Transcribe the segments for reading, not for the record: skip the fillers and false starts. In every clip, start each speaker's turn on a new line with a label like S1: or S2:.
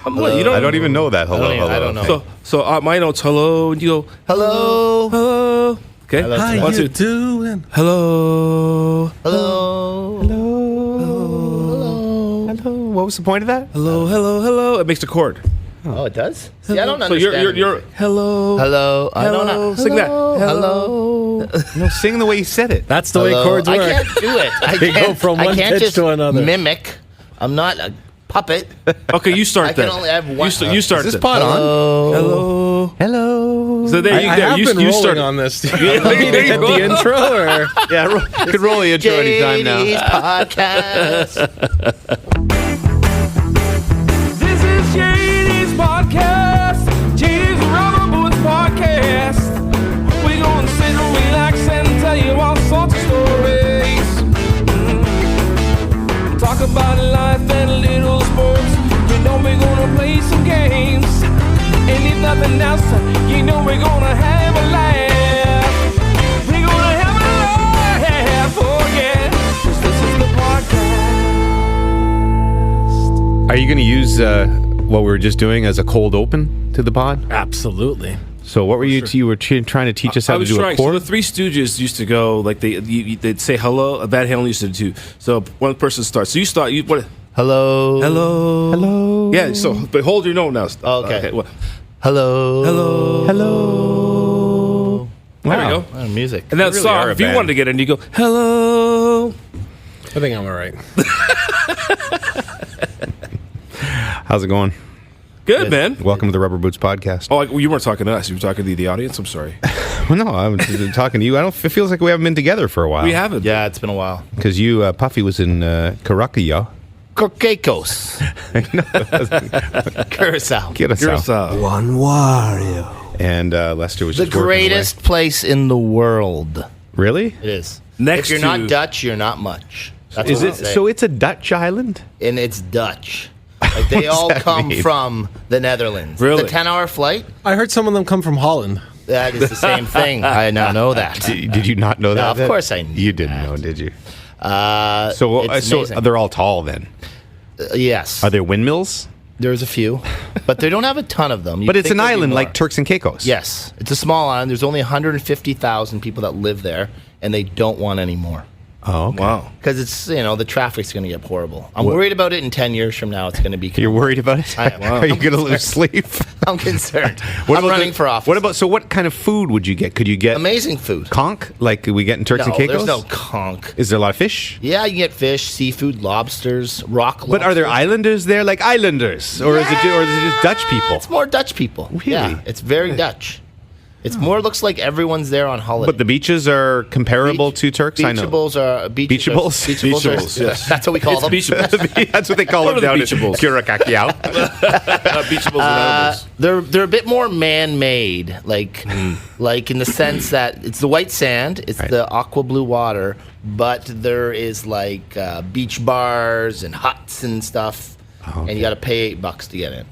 S1: Hello.
S2: I don't even know that. Hello, hello.
S3: I don't know.
S1: So my note's hello, and you go
S3: Hello.
S1: hello. Okay.
S3: Hello.
S4: How
S1: One,
S4: you
S1: two.
S4: doing?
S1: Hello.
S3: Hello.
S2: Hello. What was the point of that?
S1: Hello. Hello. Hello. It makes a chord.
S3: Oh, it does? See, I don't
S1: So
S3: understand.
S1: you're hello.
S3: Hello. I don't
S1: Hello.
S3: know.
S1: Sing that.
S3: Hello.
S2: No, sing the way you said it.
S4: That's the way
S3: Hello.
S4: chords work.
S3: I can't do it. I
S4: They
S3: can't,
S4: go from
S3: I
S4: one
S3: can't
S4: pitch
S3: just
S4: to another.
S3: mimic. I'm not a puppet.
S1: Okay, you start
S3: I can
S1: then.
S3: only have one.
S1: You start.
S2: Is this
S1: then.
S2: pot on?
S1: Hello.
S2: Hello.
S1: So there you
S4: I
S1: go.
S4: have
S1: You
S4: been rolling
S1: start
S4: on this.
S1: Yeah,
S4: You need to
S1: there you
S4: hit
S1: go.
S4: the intro, or
S2: Yeah, you could roll the intro anytime now.
S3: JD's podcast.
S1: This is JD's podcast. JD's Rubber Boots podcast. We're gonna sit and relax and tell you all sorts of stories. Talk about life and little sports. You know we're gonna play some games. And if nothing else, you know we're gonna have a laugh. We're gonna have a laugh, oh yeah. 'Cause this is the podcast.
S2: Are you going to use what we were just doing as a cold open to the pod?
S4: absolutely.
S2: So what were you trying to teach us how to do a
S1: So
S2: chord?
S1: the Three Stooges used to go like they'd say hello. Van Halen used to do too. So one person starts. So you start. You what?
S3: Hello.
S1: Hello.
S2: Hello.
S1: Yeah. So but hold your note now.
S3: Oh, okay.
S1: Well,
S3: Hello.
S1: hello.
S2: Hello.
S1: There
S2: Wow.
S1: we go.
S3: Oh, music.
S1: And then
S2: really
S1: song.
S2: are a
S1: If you
S2: band.
S1: wanted to get in, you go hello.
S4: I think I'm all right.
S2: How's it going?
S1: Good man.
S2: Welcome to the Rubber Boots podcast.
S1: Oh, you weren't talking to us. You were talking to the audience. I'm sorry.
S2: Well, no, I'm talking to you. It feels like we haven't been together for a while.
S1: We haven't.
S3: Yeah, it's been a while.
S2: Because you, Puffy, was in Caracalla.
S3: Coquecos. Curacao.
S2: Curacao.
S4: One Wario.
S2: And Lester was
S3: The
S2: just working
S3: greatest place in the world.
S2: away. Really?
S3: It is.
S1: Next
S3: if you're
S1: to-
S3: not Dutch, you're not much. That's
S2: Is
S3: what
S2: it?
S3: they say.
S2: So it's a Dutch island?
S3: And it's Dutch. Like they all
S2: that
S3: come
S2: mean?
S3: from the Netherlands.
S1: Really?
S3: The 10-hour flight,
S4: I heard some of them come from Holland.
S3: that is the same thing. I now know that.
S2: Did you not know that?
S3: of course I knew
S2: You didn't
S3: that.
S2: know, did you?
S3: So
S2: So they're all tall then.
S3: yes,
S2: Are there windmills?
S3: there's a few, but they don't have a ton of them. You'd
S2: But it's
S3: think
S2: an
S3: there'd be
S2: island
S3: more.
S2: like Turks and Caicos.
S3: Yes, it's a small island. There's only 150,000 people that live there, and they don't want any more.
S2: Oh, okay.
S1: Wow.
S3: Because it's, the traffic's going to get horrible. I'm worried about it in 10 years from now. It's going to be.
S2: You're worried about it?
S3: I am. Wow.
S2: Are you going to lose sleep?
S3: I'm concerned.
S2: What
S3: I'm
S2: about
S3: running for office.
S2: What about, so what kind of food would you get? Could you get
S3: Amazing food.
S2: conch like we get in Turks and
S3: No,
S2: Caicos?
S3: there's no conch.
S2: Is there a lot of fish?
S3: Yeah, you can get fish, seafood, lobsters, rock lobsters.
S2: But are there islanders there, like islanders, or is it just Dutch people?
S3: It's more Dutch people.
S2: Really?
S3: Yeah, it's very Dutch. It's more looks like everyone's there on holiday.
S2: But the beaches are comparable to Turks. I know.
S3: Beachables are beaches.
S2: Beachables?
S3: Beachables,
S1: Beachables,
S3: that's what we call
S1: It's
S3: them.
S1: beachables.
S2: That's what they call
S1: What
S2: them
S1: are the
S2: down in
S1: beachables?
S2: Curacao.
S1: Beachables and animals.
S3: They're a bit more man-made, like in the sense that it's the white sand, it's
S2: Right.
S3: the aqua blue water, but there is like beach bars and huts and stuff, and you got to pay $8 to get in.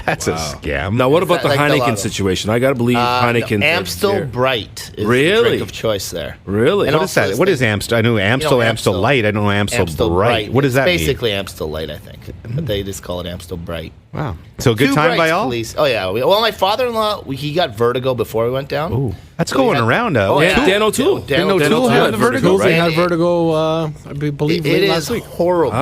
S2: That's a scam.
S1: Now, what about the
S3: Like the
S1: Heineken
S3: lotto.
S1: situation? I got to believe Heineken.
S3: Amstel
S1: here.
S3: Bright is the
S1: Really?
S3: drink of choice there.
S1: Really?
S3: And
S2: What is
S3: also
S2: that? What is Amstel? I know Amstel, Amstel
S3: Amstel.
S2: Light. I don't know Amstel, Bright. What does that
S3: It's basically Amstel Light, I think. But they just call it Amstel Bright.
S2: mean? Wow. So good
S3: Two
S2: time by
S3: Brights,
S2: all?
S3: please. Oh, yeah. Well, my father-in-law, he got vertigo before we went down.
S2: Ooh. That's
S3: So
S2: going
S3: he had-
S2: around.
S3: Oh,
S1: Yeah, Dan O'Toole.
S3: Dan
S2: Dan O'Toole had the vertigo,
S4: Jules, they
S3: right?
S4: had vertigo, I believe,
S3: It
S4: late
S3: is
S4: last week.
S3: horrible.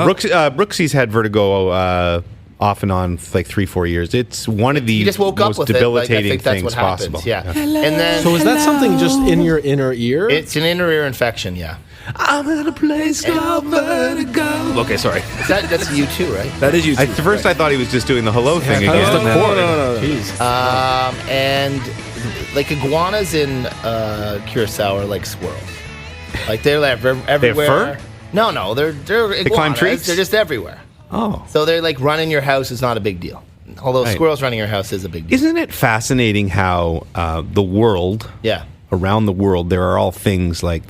S2: Brooksy's had vertigo off and on for like 3-4 years. It's one of the
S3: He just woke up
S2: most
S3: with it. Like, I
S2: debilitating
S3: think that's
S2: things
S3: what
S2: possible.
S3: happens. Yeah. And then
S4: So is that something just in your inner ear?
S3: it's an inner ear infection, yeah.
S1: I'm in a place called Vertigo. Okay, sorry.
S3: That's you too, right?
S1: That is you.
S2: At first, I thought he was just doing the hello thing
S4: that was
S2: again.
S4: the
S1: No,
S4: chord.
S1: no.
S4: Jeez.
S3: And like iguanas in Curacao are like squirrels. Like they're like everywhere.
S2: fur?
S3: No, they're iguanas.
S2: climb trees?
S3: They're just everywhere.
S2: Oh.
S3: So they're like running your house is not a big deal. Although
S2: Right.
S3: squirrels running your house is a big deal.
S2: Isn't it fascinating how the world,
S3: Yeah.
S2: around the world, there are all things like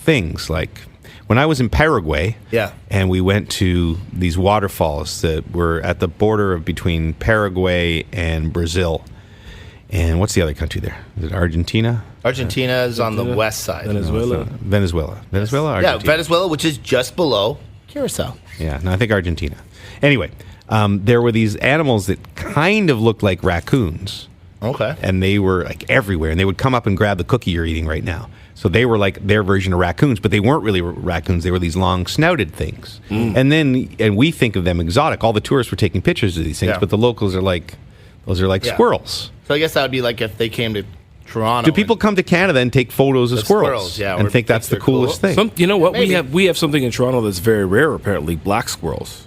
S2: when I was in Paraguay,
S3: Yeah.
S2: and we went to these waterfalls that were at the border of between Paraguay and Brazil. And what's the other country there? Is it Argentina?
S3: Argentina is on the
S1: Argentina,
S3: west side.
S1: Venezuela.
S2: Venezuela. Venezuela?
S3: Yeah,
S2: Argentina?
S3: Venezuela, which is just below Curacao.
S2: Yeah, no, I think Argentina. Anyway, there were these animals that kind of looked like raccoons.
S3: Okay.
S2: And they were like everywhere, and they would come up and grab the cookie you're eating right now. So they were like their version of raccoons, but they weren't really raccoons. They were these long snouted things. And we think of them exotic. All the tourists were taking pictures of these things,
S3: Yeah.
S2: but the locals are like, those are like
S3: Yeah.
S2: squirrels.
S3: So I guess that would be like if they came to Toronto.
S2: Do people come to Canada and take photos of
S3: The
S2: squirrels?
S3: squirrels, yeah, or
S2: and think that's the
S3: think they're cool?
S2: coolest thing.
S5: You know what?
S3: Maybe.
S5: We have something in Toronto that's very rare. Apparently, black squirrels.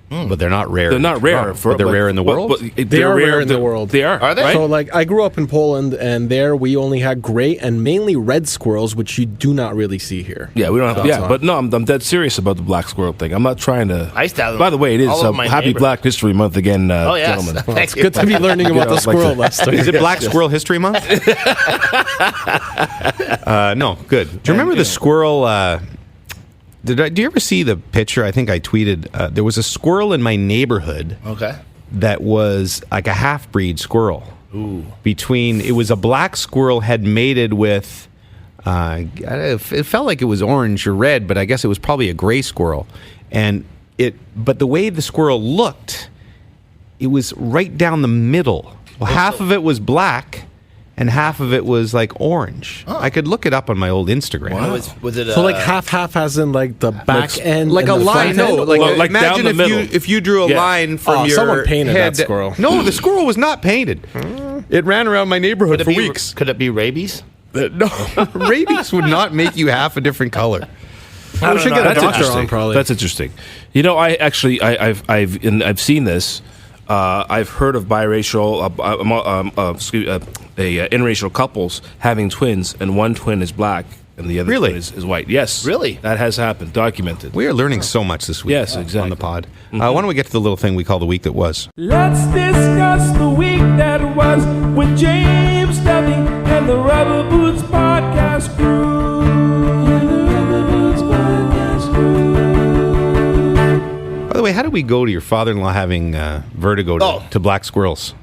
S2: But they're not rare.
S5: They're not rare.
S2: But they're rare in the world?
S4: They are rare in the world.
S5: They are.
S3: Are they?
S5: Right?
S4: So, like, I grew up in Poland, and there we only had gray and mainly red squirrels, which you do not really see here.
S5: Yeah, we don't have.
S4: So-
S5: Yeah, but no, I'm dead serious about the black squirrel thing. I'm not trying to.
S3: I used to have them
S5: By the way, it is
S3: all over my
S5: Happy
S3: neighborhood.
S5: Black History Month again,
S3: Oh, yes.
S5: gentlemen.
S3: Thank you.
S4: Good to be learning about the
S5: I'd like
S4: squirrel,
S5: to-
S4: Lester.
S2: Is it Black Squirrel History Month? No, good. Do you remember the squirrel? Do you ever see the picture? I think I tweeted. There was a squirrel in my neighborhood
S3: Okay.
S2: that was like a half-breed squirrel. Ooh. It was a black squirrel had mated with. It felt like it was orange or red, but I guess it was probably a gray squirrel. But the way the squirrel looked, it was right down the middle. Well, half of it was black, and half of it was like orange. I could look it up on my old Instagram.
S3: Was it?
S4: So, like, half as in, like, the back end?
S2: Like
S4: and
S2: a
S4: the
S2: line,
S4: front end?
S2: no. Like,
S5: Well, like
S2: imagine
S5: down the
S2: if
S5: middle.
S2: you drew a
S5: Yeah.
S2: line from your
S4: someone painted
S2: head.
S4: that squirrel.
S2: No, the squirrel was not painted. It ran around my neighborhood for weeks.
S3: Could it be rabies?
S2: No, rabies would not make you half a different color.
S4: We should get a
S5: That's
S4: doctor
S5: interesting.
S4: on, probably.
S5: That's interesting. You know, I've seen this. I've heard of biracial, interracial couples having twins, and one twin is black and the other
S2: Really?
S5: twin is white. Yes,
S3: Really?
S5: that has happened, documented.
S2: We are learning so much this week.
S5: Yes,
S2: On
S5: exactly.
S2: the pod. Why don't we get to the little thing we call the week that was?
S1: Let's discuss the week that was with James Duffy and the Rubber Boots Podcast crew. Rubber Boots Podcast crew.
S2: By the way, how did we go to your father-in-law having vertigo to black squirrels?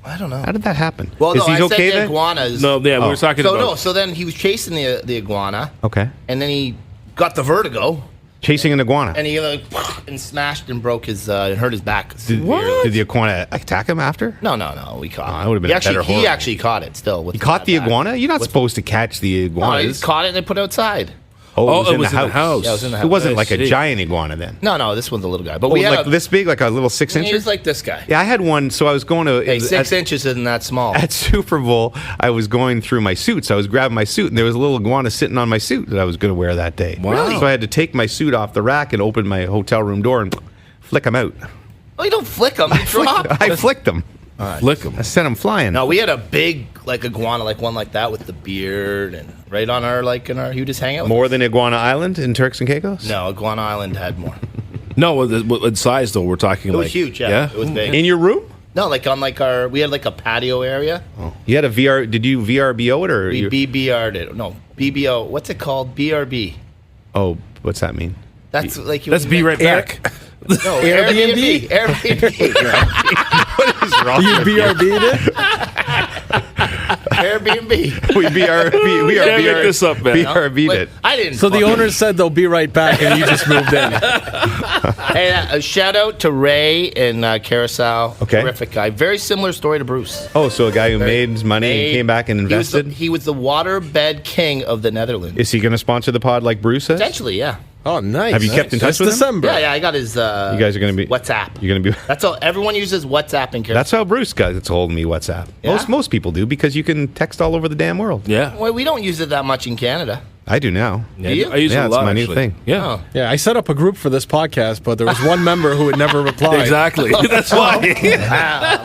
S3: I don't know.
S2: How did that happen?
S3: Well,
S2: Is
S3: no,
S2: he
S3: I
S2: okay
S3: said the
S2: then?
S3: iguanas.
S5: No, yeah, we
S2: Oh.
S5: were talking
S3: So
S5: about.
S3: no. So then he was chasing the iguana,
S2: Okay.
S3: and then he got the vertigo,
S2: Chasing an iguana.
S3: and he like and smashed and broke his and hurt his back.
S2: Did the iguana attack him after?
S3: No, we caught.
S2: Oh,
S3: it.
S2: that would've been a better
S3: He
S2: horror.
S3: actually caught it still. With
S2: He caught the
S3: back.
S2: iguana? You're not supposed to catch the
S3: No, he
S2: iguanas.
S3: caught it and they put it outside.
S5: Oh,
S2: it was in the house.
S3: Yeah, it was in the
S2: It
S3: house.
S2: wasn't
S5: I
S2: like a
S5: see.
S2: giant iguana then.
S3: No, this one's a little guy. But
S2: Oh,
S3: we had
S2: like this big, like a little 6
S3: He
S2: inches?
S3: was like this guy.
S2: Yeah, I had one. So I was going to
S3: Hey, 6 inches isn't that small.
S2: at Super Bowl. I was going through my suits. I was grabbing my suit, and there was a little iguana sitting on my suit that I was going to wear that day.
S5: Wow. Really?
S2: So I had to take my suit off the rack and open my hotel room door and flick him out.
S3: Oh, you don't flick them. You drop.
S2: I flicked him.
S5: Flick 'em.
S2: I sent him flying.
S3: No, we had a big like iguana, like one like that with the beard and right on our he would just hang out. With
S2: More than Iguana Island in Turks and Caicos?
S3: No, Iguana Island had more.
S5: No, with size though, we're talking.
S3: It
S5: like,
S3: was huge. Yeah, it was big.
S2: In your room?
S3: No, like on like we had like a patio area.
S2: You had a VR. Did you VRBO it or?
S3: We
S2: you-
S3: BBR'd it. No, BBO. What's it called? BRB.
S2: Oh, what's that mean?
S3: That's like
S5: Let's be right back.
S3: No,
S4: Airbnb.
S3: Airbnb.
S2: What is wrong?
S4: You BRB'd it?
S3: Airbnb.
S2: We BRB. We
S5: Can't
S2: are
S5: make this up, man.
S2: BRB'd
S3: Wait,
S2: it.
S3: I didn't.
S4: So the
S3: fucking-
S4: owner said they'll be right back, and you just moved in.
S3: Hey, a shout out to Ray in Carousel.
S2: Okay.
S3: Terrific guy. Very similar story to Bruce.
S2: Oh, so a guy who made his money and
S3: Made-
S2: came back and invested.
S3: He was the waterbed king of the Netherlands.
S2: Is he going to sponsor the pod like Bruce says?
S3: Essentially, yeah.
S4: Oh, nice.
S2: Have you kept in touch
S4: That's
S2: with him?
S4: December.
S3: Yeah, I got his.
S2: You guys are going to be
S3: WhatsApp.
S2: You're going to be.
S3: That's all. Everyone uses WhatsApp in Carousel.
S2: That's how Bruce gets hold of me. WhatsApp.
S3: Yeah?
S2: Most people do because you can text all over the damn world.
S5: Yeah.
S3: Well, we don't use it that much in Canada.
S2: I do now.
S5: Yeah,
S3: Do you?
S5: I use
S2: Yeah,
S5: it a
S2: it's
S5: lot.
S2: my new
S5: actually.
S2: thing.
S5: Yeah.
S3: Oh.
S4: Yeah, I set up a group for this podcast, but there was one member who would never reply.
S5: Exactly. That's why.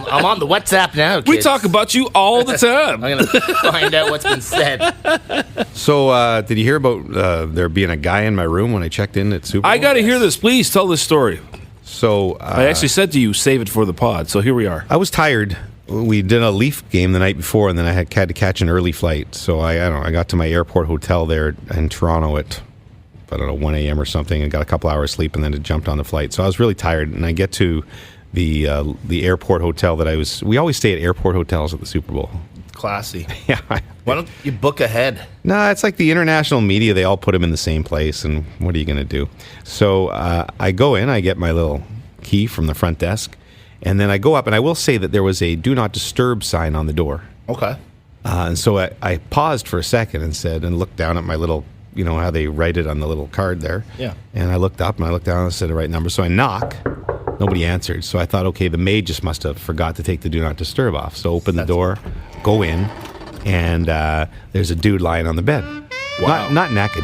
S3: I'm on the WhatsApp now.
S5: We
S3: kids.
S5: talk about you all the time.
S3: I'm gonna find out what's been said.
S2: So, did you hear about there being a guy in my room when I checked in at Super Bowl?
S5: I got to hear this. Please tell this story.
S2: So,
S5: I actually said to you, save it for the pod. So here we are.
S2: I was tired. We did a Leaf game the night before, and then I had to catch an early flight. So I don't know. I got to my airport hotel there in Toronto at 1 a.m. or something, and got a couple hours sleep, and then jumped on the flight. So I was really tired, and I get to the airport hotel that I was. We always stay at airport hotels at the Super Bowl.
S3: Classy.
S2: Yeah.
S3: Why don't you book ahead?
S2: No, it's like the international media. They all put them in the same place, and what are you going to do? So I go in, I get my little key from the front desk. And then I go up, and I will say that there was a do not disturb sign on the door.
S3: Okay.
S2: And so I paused for a second and looked down at my little, how they write it on the little card there.
S3: Yeah.
S2: And I looked up and I looked down and I said the right number. So I knock. Nobody answered. So I thought, okay, the maid just must have forgot to take the do not disturb off. So open the door, go in, and there's a dude lying on the bed.
S5: Wow.
S2: Not naked.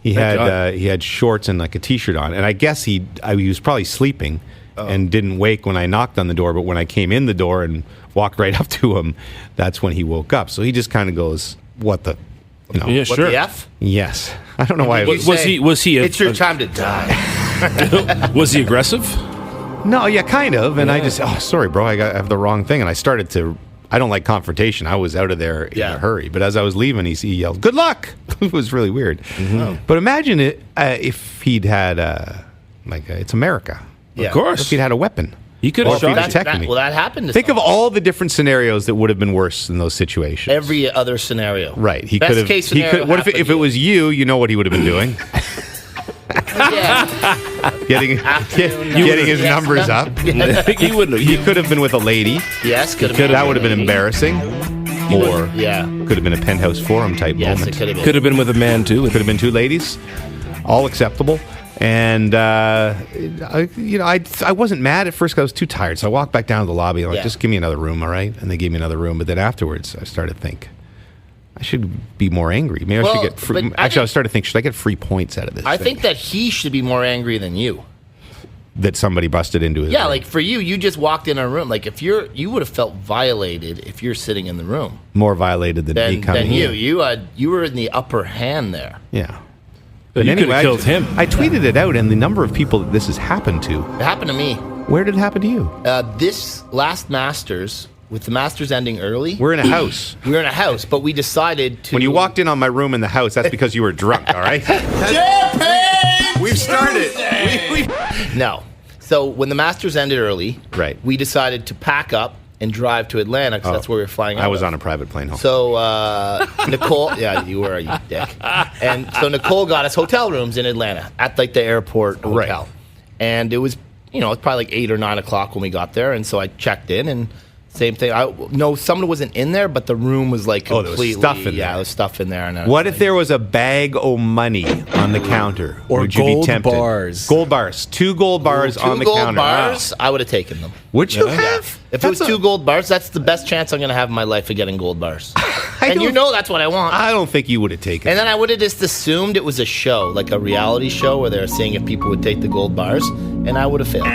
S2: He had shorts and like a t-shirt on. And I guess he was probably sleeping and didn't wake when I knocked on the door. But when I came in the door and walked right up to him, that's when he woke up. So he just kind of goes, what the...
S5: Yeah,
S3: What
S5: sure.
S3: the F?
S2: Yes. I don't know why.
S5: Was he?
S3: It's your time to die.
S5: Was he aggressive?
S2: No, yeah, kind of. And I just, sorry, bro, I have the wrong thing. And I started to, I don't like confrontation. I was out of there in a hurry. But as I was leaving, he yelled, "Good luck!" It was really weird. Mm-hmm. But imagine it if he'd had, it's America.
S3: Yeah.
S5: Of course.
S2: If he'd had a weapon.
S5: He could
S2: Or
S5: have
S2: if he'd
S5: shot you.
S2: attacked me.
S3: Well, that happened to
S2: Think of
S3: someone.
S2: all the different scenarios that would have been worse in those situations.
S3: Every other scenario.
S2: Right. He
S3: Best
S2: could have.
S3: case scenario.
S2: What if it was you? You know what he would have been doing?
S3: Yeah.
S2: getting his numbers up.
S5: He would have.
S2: He could have been with a lady.
S3: Yes, could have.
S2: That would have been embarrassing. Or
S3: Yeah.
S2: could have been a Penthouse Forum type
S3: Yes,
S2: moment.
S3: it could have been.
S5: Could have been with a man too.
S2: Could have been two ladies, all acceptable. And I wasn't mad at first because I was too tired. So I walked back down to the lobby. I'm like,
S3: Yeah.
S2: just give me another room, all right? And they gave me another room. But then afterwards, I started to think I should be more angry. Maybe I
S3: Well,
S2: should get free.
S3: but
S2: Actually, I started to think, should I get free points out of this?
S3: I
S2: thing?
S3: think that he should be more angry than you.
S2: that somebody busted into his
S3: Yeah,
S2: room.
S3: like for you, you just walked in a room. Like if you would have felt violated if you're sitting in the room.
S2: More violated than me coming
S3: Than you.
S2: here.
S3: You were in the upper hand there.
S2: Yeah.
S5: But you could have
S2: I-
S5: killed him.
S2: I tweeted it out, and the number of people that this has happened to.
S3: It happened to me.
S2: Where did it happen to you?
S3: This last Masters, with the Masters ending early,
S2: We're in a house.
S3: we were in a house, but we decided to.
S2: When you walked in on my room in the house, that's because you were drunk, all right? We've started.
S3: No. So when the Masters ended early,
S2: Right.
S3: we decided to pack up and drive to Atlanta because that's where we were flying out
S2: I was
S3: of.
S2: on a private plane home.
S3: So Nicole, yeah, you were, you dick. And so Nicole got us hotel rooms in Atlanta at like the airport hotel,
S2: Right.
S3: and it was it's probably like 8 or 9 o'clock when we got there, and so I checked in and. Same thing. Someone wasn't in there, but the room was like
S2: Oh, there was
S3: completely.
S2: stuff in there.
S3: Yeah, there was stuff in there. And
S2: What if there was a bag of money on the counter?
S4: Or
S2: Would you be
S4: gold
S2: tempted?
S4: bars.
S2: Gold bars. 2 gold bars on the
S3: gold
S2: counter.
S3: bars? I would have taken them.
S2: Would you
S5: Yeah.
S2: have?
S3: If it was 2 gold bars, that's the best chance I'm going to have in my life of getting gold bars.
S2: I
S3: And you
S2: don't-
S3: know that's what I want.
S2: I don't think you would have taken
S3: And then I would have just assumed it was a show, like a reality show where they were seeing if people would take the gold bars, and I would have failed.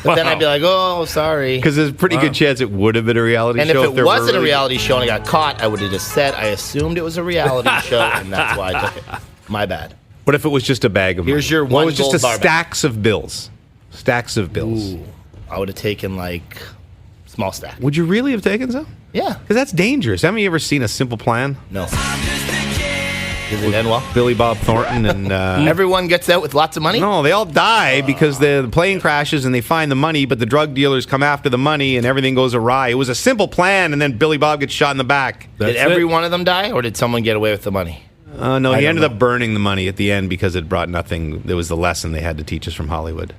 S3: But then I'd be like, oh, sorry.
S2: because there's a pretty good chance it would have been a reality
S3: And
S2: show.
S3: if it
S2: there
S3: wasn't
S2: were
S3: a
S2: really-
S3: reality show and I got caught, I would have just said I assumed it was a reality show, and that's why I took it. My bad.
S2: What if it was just a bag of
S3: Here's
S2: money?
S3: your
S2: What
S3: one
S2: was just
S3: gold
S2: a
S3: bar bag.
S2: stacks of bills? Stacks of bills.
S3: Ooh, I would have taken like small stack.
S2: Would you really have taken some?
S3: Yeah.
S2: Because that's dangerous. Haven't you ever seen A Simple Plan?
S3: No. Does it end well?
S2: Billy Bob Thornton and...
S3: Everyone gets out with lots of money?
S2: No, they all die because the plane crashes and they find the money, but the drug dealers come after the money and everything goes awry. It was a simple plan, and then Billy Bob gets shot in the back.
S3: Did every one of them die, or did someone get away with the money?
S2: No, he
S3: don't
S2: ended
S3: know.
S2: up burning the money at the end because it brought nothing. There was the lesson they had to teach us from Hollywood.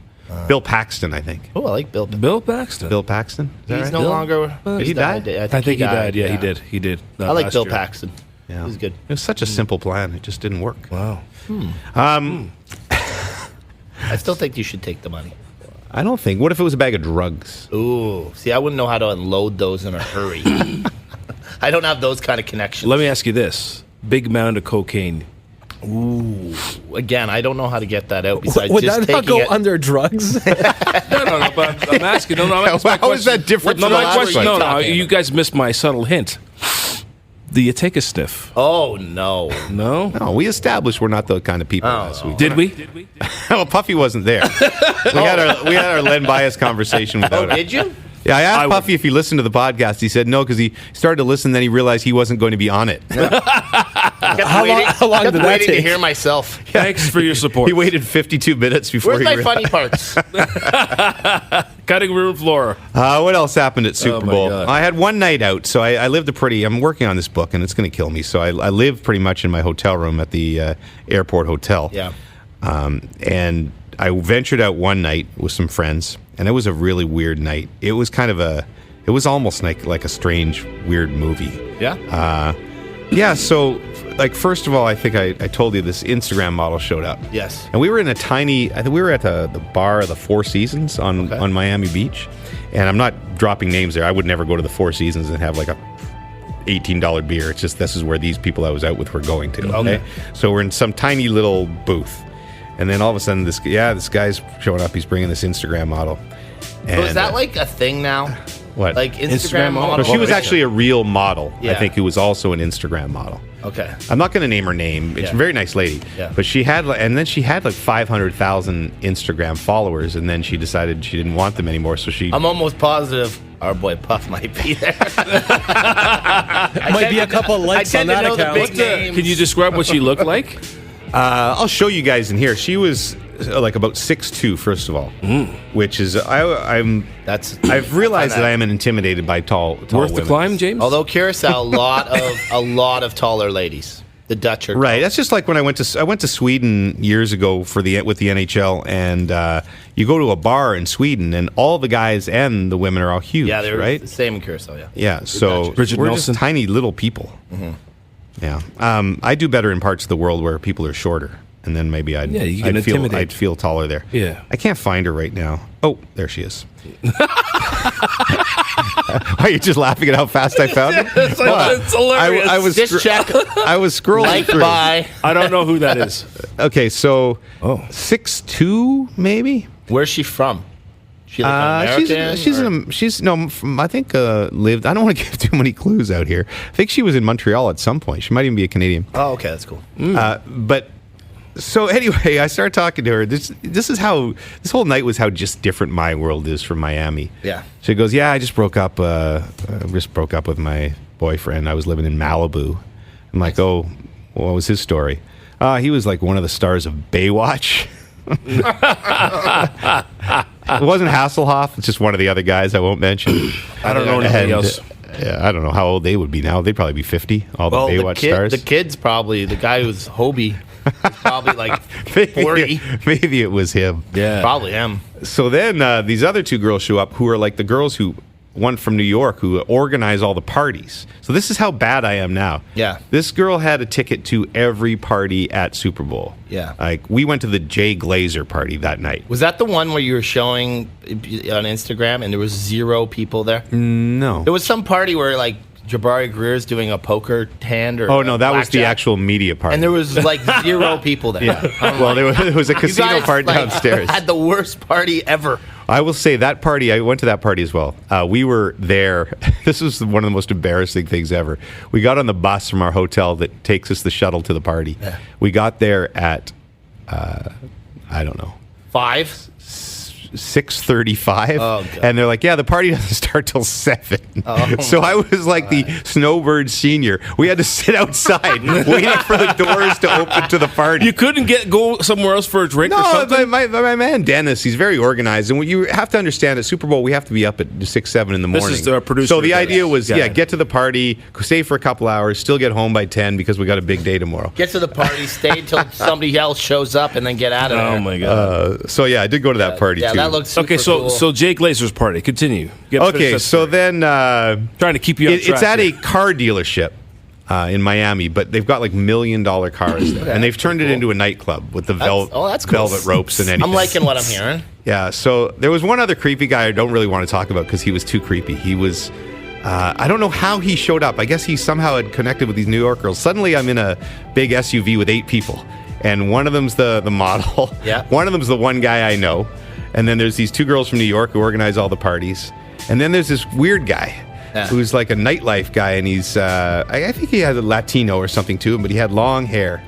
S2: Bill Paxton, I think.
S3: Oh, I like Bill.
S5: Bill Paxton.
S2: Bill Paxton? Is that
S3: He's
S2: right?
S3: no longer.
S2: He died?
S3: I
S5: I think he died. Yeah, he did. He did.
S3: I like
S5: last
S3: Bill
S5: year.
S3: Paxton.
S2: Yeah.
S3: He's good.
S2: It was such a simple plan. It just didn't work.
S5: Wow.
S3: I still think you should take the money.
S2: I don't think. What if it was a bag of drugs?
S3: Ooh, see, I wouldn't know how to unload those in a hurry. I don't have those kind of connections.
S5: Let me ask you this: big mound of cocaine.
S3: Again, I don't know how to get that out. Besides
S4: Would
S3: just
S4: that not
S3: taking
S4: go
S3: it.
S4: under drugs?
S5: No, but I'm asking. No, that's my
S2: How is
S5: question.
S2: that different
S5: No,
S2: from
S5: my
S2: the last
S5: question.
S2: one?
S5: No,
S3: Talking
S5: you guys missed my subtle hint. Do you take a sniff?
S3: Oh no!
S5: No.
S2: No, we established we're not the kind of people last week.
S5: Did we?
S2: Well, Puffy wasn't there. We had our Len Bias conversation without
S3: Oh,
S2: him.
S3: did you?
S2: Yeah, I asked
S5: I would-
S2: Puffy if he listened to the podcast. He said no because he started to listen. Then he realized he wasn't going to be on it.
S3: How
S4: long
S3: kept
S4: did that
S3: waiting to
S4: take?
S3: hear myself.
S5: Thanks for your support.
S2: He waited 52 minutes before
S3: Where's
S2: he
S3: my funny
S2: realized.
S3: parts?
S5: Cutting room floor.
S2: What else happened at Super
S5: my
S2: Bowl?
S5: God.
S2: I had one night out, so I lived I'm working on this book, and it's going to kill me. So I live pretty much in my hotel room at the airport hotel.
S3: Yeah.
S2: And I ventured out one night with some friends, and it was a really weird night. It was kind of it was almost like a strange, weird movie.
S3: Yeah.
S2: Yeah, so, like, first of all, I think I told you this Instagram model showed up.
S3: Yes.
S2: And we were in I think we were at the bar of the Four Seasons on Miami Beach. And I'm not dropping names there. I would never go to the Four Seasons and have, like, a $18 beer. It's just this is where these people I was out with were going to. Okay. So we're in some tiny little booth. And then all of a sudden, this guy's showing up. He's bringing this Instagram model. And,
S3: So is that like a thing now?
S2: what?
S3: Like Instagram model?
S2: No, she was actually a real model, I
S3: Yeah.
S2: think, who was also an Instagram model.
S3: Okay.
S2: I'm not going to name her name. It's a very nice lady.
S3: Yeah.
S2: But she had like 500,000 Instagram followers, and then she decided she didn't want them anymore, so she...
S3: I'm almost positive our boy Puff might be there.
S4: Might be a couple of likes on that account.
S5: Can you describe what she looked like?
S2: I'll show you guys in here. She was like about 6'2", first of all, which is... I've realized that I am intimidated by tall
S5: Worth
S2: women.
S5: the climb, James?
S3: Although Curacao, a lot of taller ladies. The Dutch are
S2: Right. That's just like when I went to Sweden years ago with the NHL, and you go to a bar in Sweden, and all the guys and the women are all huge.
S3: Yeah, they're
S2: right.
S3: the same in Curacao. Yeah.
S2: Yeah. So
S5: Bridget
S2: we're
S5: Nelson.
S2: just tiny little people. Yeah. I do better in parts of the world where people are shorter, and then maybe
S5: you can intimidate.
S2: I'd feel taller there.
S5: Yeah.
S2: I can't find her right now. Oh, there she is. Are you just laughing at how fast I found her?
S5: It's hilarious.
S2: I was
S3: Just check.
S2: I was scrolling
S3: Like
S2: through.
S3: by.
S5: I don't know who that is.
S2: Okay, so
S5: Oh.
S2: 6'2", maybe.
S3: Where's she from? She like American?
S2: I think lived. I don't want to give too many clues out here. I think she was in Montreal at some point. She might even be a Canadian.
S3: Oh, okay, that's cool.
S2: But so anyway, I started talking to her. This whole night was how just different my world is from Miami.
S3: Yeah.
S2: She goes, "Yeah, I just broke up. With my boyfriend. I was living in Malibu." I'm like, "Oh, what was his story?" He was like one of the stars of Baywatch. It wasn't Hasselhoff. It's just one of the other guys I won't mention.
S5: I don't know anything else.
S2: Yeah, I don't know how old they would be now. They'd probably be 50. All the Baywatch stars.
S3: The kid's probably the guy who's Hobie. He's probably like 40.
S2: Maybe it was him.
S5: Yeah.
S3: Probably him.
S2: So then these other two girls show up who are like the girls one from New York who organize all the parties. So this is how bad I am now.
S3: Yeah.
S2: This girl had a ticket to every party at Super Bowl.
S3: Yeah.
S2: Like we went to the Jay Glazer party that night.
S3: Was that the one where you were showing on Instagram and there was 0 people there?
S2: No.
S3: There was some party where like Jabari Greer's doing a poker hand or
S2: Oh no, that was the
S3: blackjack,
S2: actual media party.
S3: and there was like 0 people there.
S2: Yeah.
S3: I'm
S2: Well,
S3: like,
S2: there was a
S3: you
S2: casino
S3: guys,
S2: part
S3: like,
S2: downstairs.
S3: Had the worst party ever.
S2: I will say that party, I went to that party as well. We were there. This was one of the most embarrassing things ever. We got on the bus from our hotel that takes us the shuttle to the party.
S3: Yeah.
S2: We got there at, I don't know,
S3: 5.
S2: 6:35,
S3: Oh, God.
S2: and they're like, "Yeah, the party doesn't start till 7."
S3: Oh,
S2: so I was like the snowbird senior. We had to sit outside waiting for the doors to open to the party.
S5: You couldn't go somewhere else for a drink or
S2: No,
S5: something?
S2: my man Dennis, he's very organized, and what you have to understand at Super Bowl we have to be up at 6, 7 in the
S5: This
S2: morning.
S5: is our producer,
S2: So the
S5: Dennis.
S2: idea was,
S5: Got it.
S2: get to the party, stay for a couple hours, still get home by 10 because we got a big day tomorrow.
S3: Get to the party, stay till somebody else shows up, and then get out of there.
S5: Oh, my God.
S2: So yeah, I did go to that party
S3: Yeah,
S2: too.
S3: that looks super
S5: Okay,
S3: cool.
S5: so Jake Glazer's party. Continue.
S2: Okay, so then
S5: trying to keep you on track
S2: it's at a
S5: here.
S2: car dealership in Miami, but they've got like $1 million cars there, and they've turned it into a nightclub with the
S3: that's cool.
S2: velvet ropes and anything.
S3: I'm liking what I'm hearing.
S2: Yeah, so there was one other creepy guy I don't really want to talk about because he was too creepy. He was, I don't know how he showed up. I guess he somehow had connected with these New York girls. Suddenly I'm in a big SUV with 8 people, and one of them's the model.
S3: Yeah.
S2: One of them's the one guy I know. And then there's these 2 girls from New York who organize all the parties. And then there's this weird guy who's like a nightlife guy, and he's, I think he had a Latino or something to him, but he had long hair.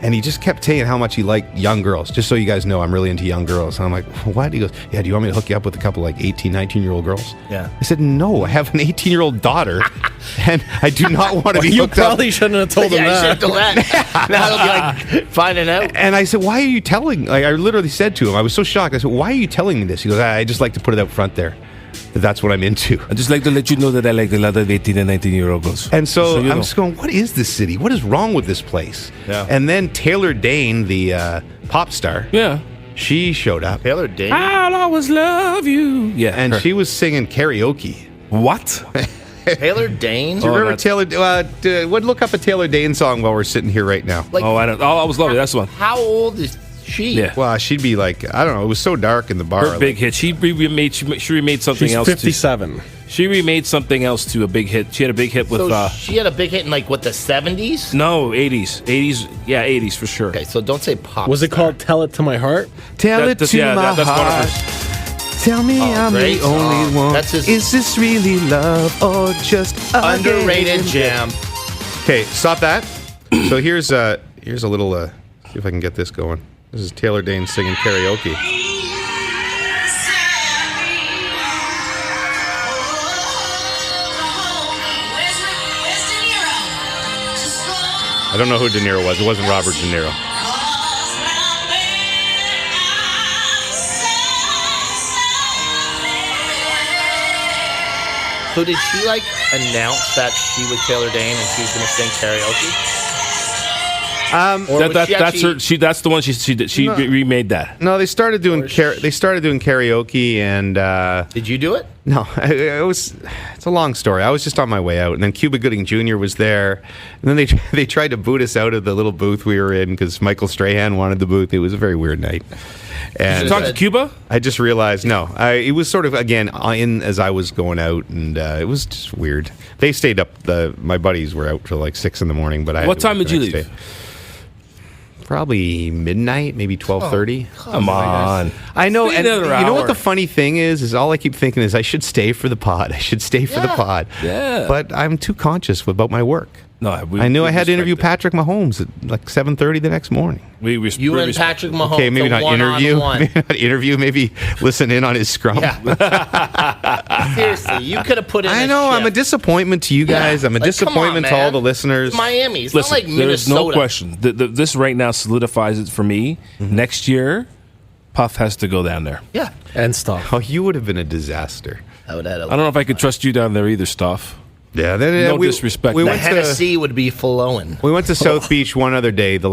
S2: And he just kept saying how much he liked young girls. Just so you guys know, I'm really into young girls. And I'm like, what? He goes, yeah, do you want me to hook you up with a couple like 18, 19-year-old girls?
S3: Yeah.
S2: I said, no, I have an 18-year-old daughter, and I do not want to be
S4: You
S2: hooked up.
S4: probably shouldn't have told him
S3: Yeah, you
S4: that.
S3: should have that. Now he'll be like finding out.
S2: And I said, why are you telling? Like, I literally said to him, I was so shocked. I said, why are you telling me this? He goes, I just like to put it out front there. That's what I'm into.
S5: I'd just like to let you know that I like a lot of 18 and 19-year-old girls.
S2: And so
S5: you
S2: I'm
S5: know.
S2: just going, what is this city? What is wrong with this place?
S3: Yeah.
S2: And then Taylor Dane, the pop star,
S5: Yeah.
S2: She showed up.
S3: Taylor Dane.
S5: I'll always love you. Yeah,
S2: And
S5: her.
S2: she was singing karaoke.
S5: What?
S3: Taylor Dane.
S2: Do you remember
S5: that's-
S2: Taylor? Look up a Taylor Dane song while we're sitting here right now.
S3: Like,
S5: I don't. Oh, I was lovely. That's the one.
S3: how old is she?
S5: Yeah.
S2: Well, she'd be like, I don't know. It was so dark in the bar.
S5: Her big hit. She remade. She remade something
S4: She's
S5: else.
S4: 57.
S5: She remade something else to a big hit. She had a big hit with.
S3: So she had a big hit in like what, the 70s?
S5: No, 80s. 80s. Yeah, 80s for sure.
S3: Okay, so don't say pop.
S4: Was it
S3: star.
S4: called Tell It to My Heart?
S2: Tell
S5: That-
S2: it
S5: that's-
S2: to
S5: yeah,
S2: my
S5: that's one of
S2: heart.
S5: hers.
S2: Tell me I'm
S3: great
S2: the only
S3: song.
S2: one.
S3: That's his-
S2: Is this really love or just a
S3: Underrated
S2: game?
S3: jam.
S2: Okay, stop that. So here's a little. See if I can get this going. This is Taylor Dane singing karaoke. I don't know who De Niro was. It wasn't Robert De Niro.
S3: So did she like announce that she was Taylor Dane and she was going to sing karaoke? Or was she
S5: That's
S3: actually-
S5: her. That's the one she did. She remade that.
S2: No, they started doing karaoke, and
S3: Did you do it?
S2: no, it's a long story. I was just on my way out, and then Cuba Gooding Jr. was there, and then they tried to boot us out of the little booth we were in because Michael Strahan wanted the booth. It was a very weird night.
S5: Did
S2: And
S5: you talk to Cuba?
S2: I just realized it was sort of again in as I was going out, and it was just weird. They stayed up. My buddies were out till like 6 a.m, but I. had
S5: What
S2: to
S5: time
S2: work
S5: did you
S2: the next
S5: leave?
S2: day. Probably midnight, maybe 12:30.
S5: Come on.
S2: I know,
S5: Stay
S2: and
S5: another
S2: you know what
S5: hour.
S2: the funny thing is all I keep thinking is I should stay for the pod. I should stay for the pod.
S5: Yeah.
S2: But I'm too conscious about my work.
S5: No,
S2: I knew I had to interview Patrick Mahomes at like 7:30 the next morning.
S3: You and Patrick Mahomes.
S2: Okay, maybe not interview.
S3: one-on-one.
S2: Maybe not interview. Maybe listen in on his scrum.
S3: Yeah. Seriously, you could have put in.
S2: I know. I'm a
S3: shift.
S2: disappointment to you guys. I'm a
S3: Like, come
S2: disappointment
S3: on,
S2: to all
S3: man.
S2: the listeners.
S3: It's Miami. It's
S5: Listen,
S3: not like
S5: there's
S3: Minnesota.
S5: no question. This right now solidifies it for me. Next year, Puff has to go down there.
S3: Yeah.
S4: And stuff.
S2: Oh, you would have been a disaster.
S3: I would have.
S5: I don't know if I could trust you down there either, Stoff.
S2: Yeah.
S5: No disrespect.
S2: We
S3: The
S2: went to
S3: Hennessy would be flowing.
S2: We went to South Beach one other day. The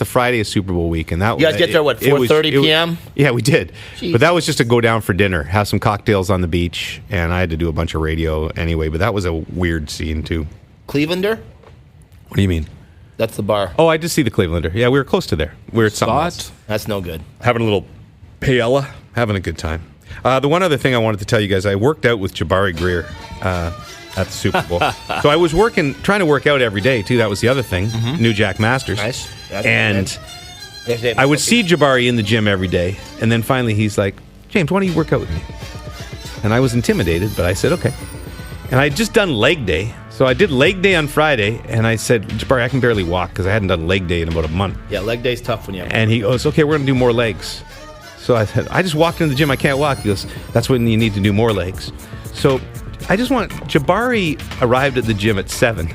S2: Friday is Super Bowl week, and that
S3: You guys get there, what,
S2: it was-
S3: 4:30
S2: it was-
S3: p.m.?
S2: Yeah, we did.
S3: Jeez.
S2: But that was just to go down for dinner, have some cocktails on the beach, and I had to do a bunch of radio anyway. But that was a weird scene too.
S3: Clevelander?
S2: What do you mean?
S3: That's the bar.
S2: Oh, I did see the Clevelander. Yeah, we were close to there. We were at something else.
S5: Thought?
S3: That's no good.
S2: Having a little paella, having a good time. The one other thing I wanted to tell you guys, I worked out with Jabari Greer at the Super Bowl. So I was trying to work out every day too. That was the other thing. New Jack Masters.
S3: Nice. That's
S2: And
S3: good.
S2: I would see Jabari in the gym every day, and then finally he's like, James, why don't you work out with me? And I was intimidated, but I said, okay. And I had just done leg day. So I did leg day on Friday, and I said, Jabari, I can barely walk because I hadn't done leg day in about a month.
S3: Yeah, leg day's tough when you have.
S2: And he goes, okay, we're going to do more legs. So I said, I just walked into the gym, I can't walk. He goes, that's when you need to do more legs. So Jabari arrived at the gym at 7.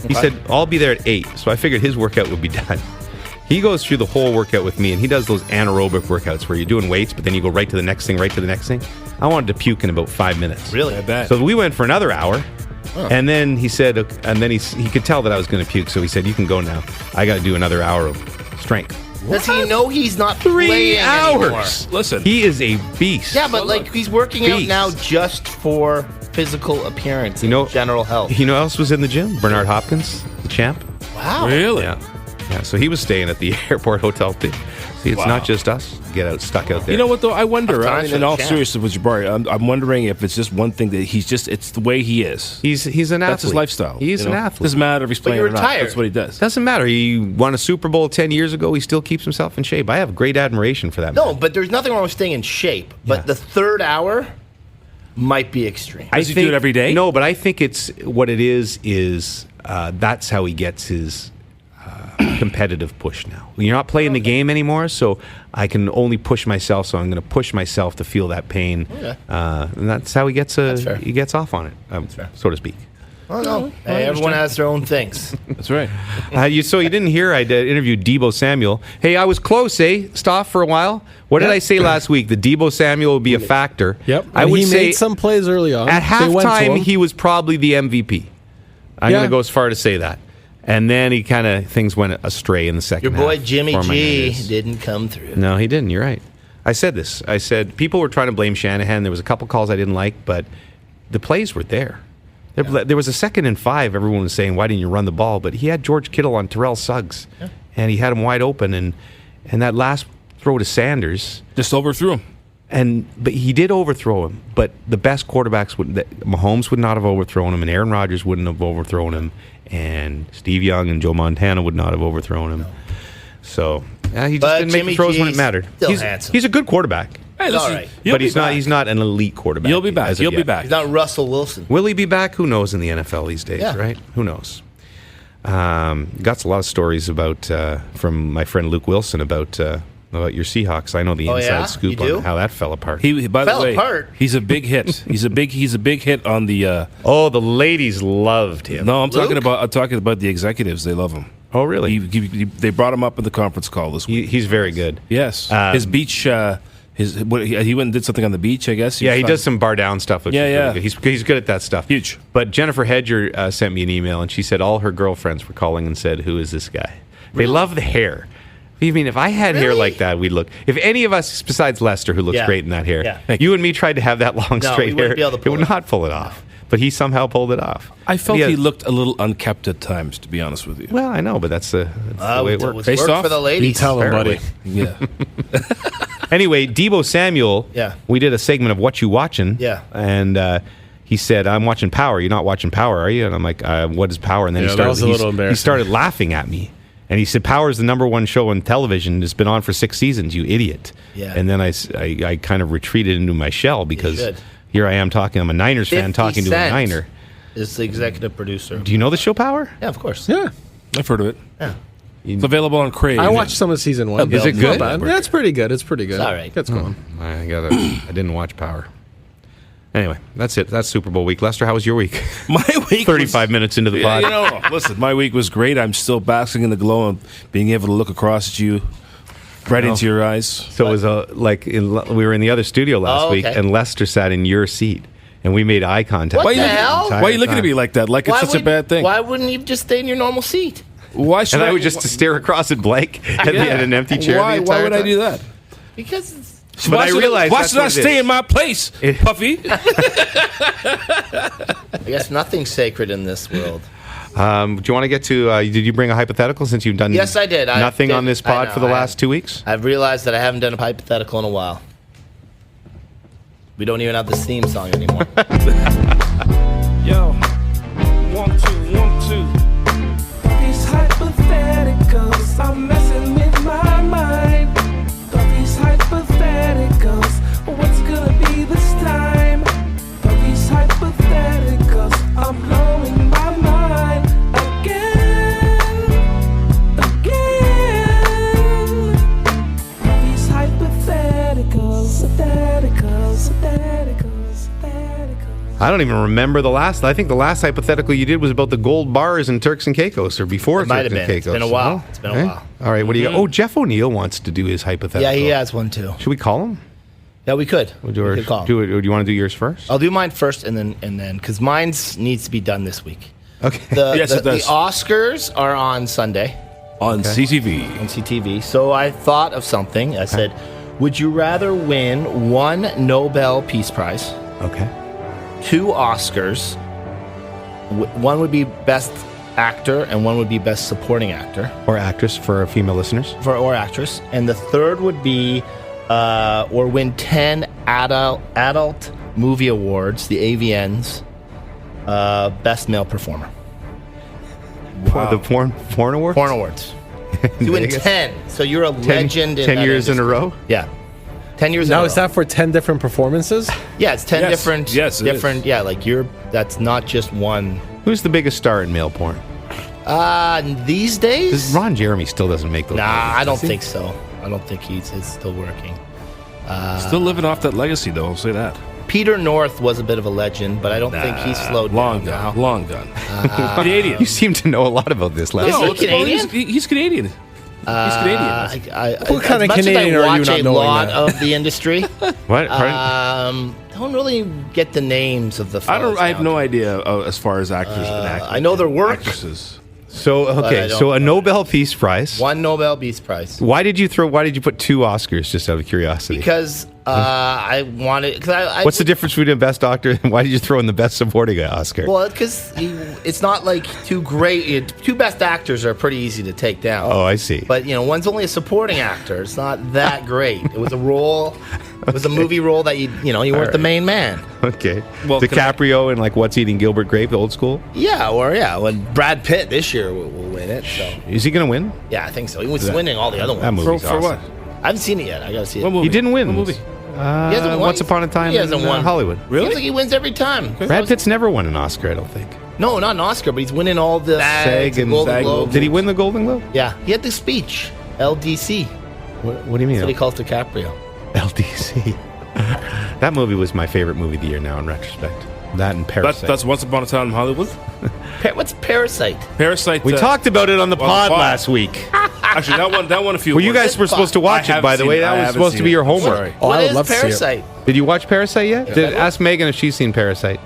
S2: He said, I'll be there at 8. So I figured his workout would be done. He goes through the whole workout with me, and he does those anaerobic workouts where you're doing weights, but then you go right to the next thing, right to the next thing. I wanted to puke in about 5 minutes.
S3: Really?
S5: I bet.
S2: So we went for another hour, and then he said, and then he could tell that I was going to puke, so he said, you can go now. I got to do another hour of strength.
S3: Does he know he's not
S2: 3
S3: playing
S2: hours.
S3: anymore?
S5: Listen.
S2: He is a beast.
S3: Yeah, but like he's working out
S2: Beast.
S3: now just for physical appearance
S2: You know-
S3: and general health.
S2: You know who else was in the gym? Bernard Hopkins, the champ.
S3: Wow.
S5: Really?
S2: Yeah. So he was staying at the airport hotel too. See, it's
S5: Wow.
S2: not just us stuck out there.
S5: You know what though? I wonder.
S3: Tough
S5: I
S3: times
S5: mean,
S3: for
S5: in
S3: the
S5: all
S3: champ.
S5: seriousness, with Jabari, I'm wondering if it's just one thing that it's the way he is.
S2: He's an athlete.
S5: That's his lifestyle.
S2: He's
S5: you
S2: an
S5: know?
S2: athlete.
S5: Doesn't matter if he's playing
S3: you're
S5: or not.
S3: retired.
S5: That's what he does.
S2: Doesn't matter. He won a Super Bowl 10 years ago. He still keeps himself in shape. I have great admiration for that
S3: No,
S2: man.
S3: but there's nothing wrong with staying in shape. But
S2: Yeah.
S3: the third hour might be extreme.
S5: Does he do it every day?
S2: No, but I think it's what it is that's how he gets his competitive push now. You're not playing the game anymore, so I can only push myself. So I'm going to push myself to feel that pain,
S3: Okay.
S2: and that's how he gets
S3: fair.
S2: he gets off on it,
S3: fair.
S2: so to speak.
S3: Oh, no. Hey, everyone has their own things.
S5: That's right.
S2: So you didn't hear I interviewed Debo Samuel. Hey, I was close, Stoff, for a while. What did I say last week? The Debo Samuel would be a factor.
S4: Yep.
S2: I
S4: And
S2: would
S4: he
S2: say
S4: made some plays early on.
S2: at
S4: They went to
S2: halftime
S4: him.
S2: he was probably the MVP. I'm
S4: Yeah.
S2: going to go as far to say that. And then he kind of things went astray in the second
S3: Your boy
S2: half.
S3: Jimmy
S2: for my
S3: G
S2: Niners.
S3: didn't come through.
S2: No, he didn't. You're right. I said this. I said people were trying to blame Shanahan. There was a couple calls I didn't like, but the plays were there. There was a 2nd and 5. Everyone was saying, why didn't you run the ball? But he had George Kittle on Terrell Suggs, and he had him wide open. And that last throw to Sanders
S5: Just overthrew him.
S2: But he did overthrow him. But the best quarterbacks Mahomes would not have overthrown him, and Aaron Rodgers wouldn't have overthrown him, and Steve Young and Joe Montana would not have overthrown him. So he just didn't make the throws when it mattered. He's a good quarterback.
S5: Hey, listen,
S3: all right.
S2: But he's not an elite quarterback.
S5: He'll be back. He'll be back.
S3: He's not Russell Wilson.
S2: Will he be back? Who knows in the NFL these days, right? Who knows? Got a lot of stories about from my friend Luke Wilson about your Seahawks. I know the inside scoop on how that fell apart.
S5: By the way, he's a big hit. He's a big hit on the.
S2: The ladies loved him.
S5: No, I'm talking about the executives. They love him.
S2: Oh, really?
S5: They brought him up in the conference call this week.
S2: He's very good.
S5: Yes, his beach. He went and did something on the beach, I guess.
S2: He does some bar down stuff. Which is really good. He's good at that stuff.
S5: Huge.
S2: But Jennifer Hedger sent me an email, and she said all her girlfriends were calling and said, "Who is this guy?" They love the hair. I mean, if I had hair like that, we'd look. If any of us, besides Lester, who looks great in that hair, you and me tried to have that long, straight hair, it would not pull it off. But he somehow pulled it off.
S5: I felt he looked a little unkept at times, to be honest with you.
S2: Well, I know, but that's the way it works.
S3: It's work for the ladies.
S4: You tell them, buddy.
S5: Yeah.
S2: Anyway, Debo Samuel, we did a segment of What You Watching.
S3: Yeah.
S2: And he said, I'm watching Power. You're not watching Power, are you? And I'm like, what is Power? And then he started laughing at me. And he said, Power is the #1 show on television. It's been on for 6 seasons, you idiot.
S3: Yeah.
S2: And then I kind of retreated into my shell because here I am talking. I'm a Niners fan talking to a Niner.
S3: Is the executive producer.
S2: Do you know the show Power?
S3: Yeah, of course.
S4: Yeah.
S5: I've heard of it.
S3: Yeah.
S5: It's available on Crave.
S4: I watched some of season 1.
S2: Is it good?
S4: Yeah, it's pretty good. It's
S3: all right.
S4: It's going.
S2: I didn't watch Power. Anyway, that's it. That's Super Bowl week. Lester, how was your week?
S5: My week
S2: 35 minutes into the pod.
S5: Listen, my week was great. I'm still basking in the glow of being able to look across at you, right into your eyes.
S2: So it was we were in the other studio last week, and Lester sat in your seat, and we made eye contact.
S3: What the hell?
S5: Why are you looking at me like that? Like it's such a bad thing.
S3: Why wouldn't you just stay in your normal seat?
S5: Why should
S2: I would just stare across at Blake at an empty chair.
S5: Why would I do that?
S3: Because it's...
S2: But I realized
S5: why should I stay in my place, Puffy?
S3: I guess nothing's sacred in this world.
S2: Do you want to get to? Did you bring a hypothetical since you've done?
S3: Yes, I did.
S2: Nothing on this pod for the last 2 weeks.
S3: I've realized that I haven't done a hypothetical in a while. We don't even have this theme song anymore.
S1: Yo, 1, 2, 1, 2. These hypotheticals are messing with my mind. These hypotheticals, what's gonna be this time? These hypotheticals are blowing my mind again. These hypotheticals.
S2: I don't even remember the last. I think the last hypothetical you did was about the gold bars in Turks and Caicos, or before Turks and Caicos.
S3: It's been a while. It's been a while.
S2: All right, what do you got? Oh, Jeff O'Neill wants to do his hypothetical.
S3: Yeah, he has one too.
S2: Should we call him?
S3: Yeah, we could.
S2: We could call him. Do you want to do yours first?
S3: I'll do mine first, and then because mine needs to be done this week.
S2: Okay.
S5: Yes, it does.
S3: The Oscars are on Sunday.
S5: On CTV.
S3: On CTV. So I thought of something. I said, would you rather win 1 Nobel Peace Prize?
S2: Okay.
S3: 2 Oscars. One would be Best Actor, and one would be Best Supporting Actor.
S2: Or actress for female listeners.
S3: Or actress. And the third would be, or win 10 adult movie awards, the AVNs, Best Male Performer.
S2: Wow. The porn awards?
S3: Porn awards. You win 10. So you're a legend in
S2: 10
S3: that
S2: years
S3: industry.
S2: in a row?
S3: Yeah. 10 years in a row.
S4: Now, is that for 10 different performances?
S3: Yeah, it's 10
S5: Yes.
S3: different.
S5: Yes, it
S3: different.
S5: is.
S3: Yeah, like that's not just one.
S2: Who's the biggest star in male porn?
S3: These days?
S2: Ron Jeremy still doesn't make those.
S3: Nah,
S2: movies,
S3: I don't
S2: does he?
S3: think so. I don't think he's still working.
S5: Still living off that legacy, though. I'll say that.
S3: Peter North was a bit of a legend, but I don't think he's slowed
S5: Long
S3: down now.
S5: gone. Long gone. Canadian.
S2: You seem to know a lot about this, Les.
S3: Is he Canadian?
S5: He's Canadian. He's Canadian.
S4: What kind of
S3: as much
S4: Canadian
S3: as I
S4: are you
S3: watch
S4: not
S3: a
S4: knowing
S3: lot
S4: that?
S3: of the industry.
S2: What? Pardon?
S3: Don't really get the names of the fellas
S5: I have no
S3: now.
S5: idea as far as actors and actors.
S3: I know their work.
S5: Actresses.
S2: So
S3: I
S2: okay,
S3: don't-
S2: so a Nobel Peace Prize.
S3: One Nobel Peace Prize.
S2: Why did you put 2 Oscars just out of curiosity?
S3: Because I wanted. Cause I
S2: What's the difference between best actor and why did you throw in the best supporting Oscar?
S3: Well, because it's not like two best actors are pretty easy to take down.
S2: Oh, I see.
S3: But one's only a supporting actor. It's not that great. It was a role. It was a movie role that you weren't the main man.
S2: Okay.
S5: Well,
S2: DiCaprio and like What's Eating Gilbert Grape, the old school.
S3: Yeah, when Brad Pitt this year will win it. So
S2: Is he going to win?
S3: yeah, I think so. He was winning all the other
S2: That
S3: ones.
S2: movie's
S5: For
S2: awesome.
S5: what?
S3: I haven't seen it yet. I gotta see it.
S5: What movie?
S2: He didn't win.
S5: What movie?
S3: He hasn't won.
S2: Once Upon a Time
S3: He hasn't
S2: in
S3: won.
S2: Hollywood.
S5: Really?
S3: Seems like he wins every time.
S2: Brad Pitt's never won an Oscar, I don't think.
S3: No, not an Oscar, but he's winning all the
S2: SAG and
S3: Golden
S5: SAG.
S3: Globes.
S2: Did he win the Golden Globe?
S3: Yeah, he had the speech. LDC.
S2: What do you mean?
S3: That's what he calls DiCaprio.
S2: LDC. That movie was my favorite movie of the year now in retrospect. That and Parasite.
S5: That's Once Upon a Time in Hollywood.
S3: What's Parasite?
S5: Parasite.
S2: we talked about it on the pod last week.
S5: Actually, that one a few.
S2: Well, you guys
S5: awards.
S2: were supposed to watch
S5: I
S2: it, by
S5: haven't
S2: the way.
S5: seen it. I
S2: That was
S5: haven't
S2: supposed to
S5: seen
S2: be
S5: it.
S2: your homework.
S5: Sorry.
S4: Oh,
S3: What
S4: I would
S3: is
S4: love to see it.
S3: Parasite?
S2: Did you watch Parasite yet? Ask Megan if she's seen Parasite.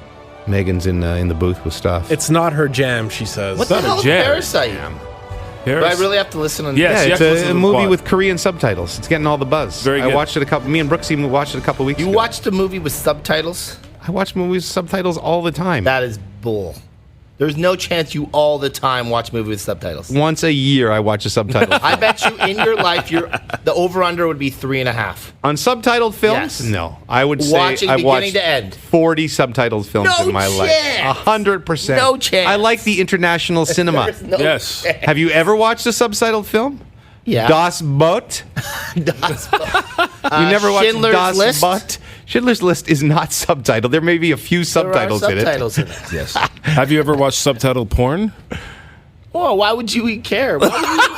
S2: Megan's in the booth with Stoff.
S4: It's not her jam, she says.
S3: What the
S5: not a
S3: hell is
S5: jam.
S3: Parasite? Do I really have to listen? On
S5: Yes.
S2: yeah,
S5: you
S2: it's
S5: have to listen
S2: a
S5: to the
S2: movie
S5: pod.
S2: with Korean subtitles. It's getting all the buzz.
S5: Very
S2: I
S5: good.
S2: watched it me and Brooks even watched it a couple weeks
S3: You
S2: ago.
S3: watched a movie with subtitles?
S2: I watch movies with subtitles all the time.
S3: That is bull. There's no chance you all the time watch movies with subtitles.
S2: Once a year, I watch a subtitle.
S3: I bet you in your life, the over/under would be 3.5.
S2: On subtitled films?
S3: Yes.
S2: No. I would say
S3: Watching
S2: I
S3: beginning
S2: watched
S3: to end.
S2: 40 subtitled films
S3: No
S2: in my life.
S3: chance.
S2: 100%.
S3: No chance.
S2: I like the international cinema.
S3: There's no
S5: Yes.
S3: chance.
S2: Have you ever watched a subtitled film?
S3: Yeah.
S2: Das Boot?
S3: Das-
S2: You never watched
S3: Schindler's
S2: Das
S3: List?
S2: Boot? Schindler's List is not subtitled. There may be a few
S3: There are
S2: subtitles in it.
S3: subtitles in it.
S5: Yes. Have you ever watched subtitled porn?
S3: Oh, why would you care? Why would you-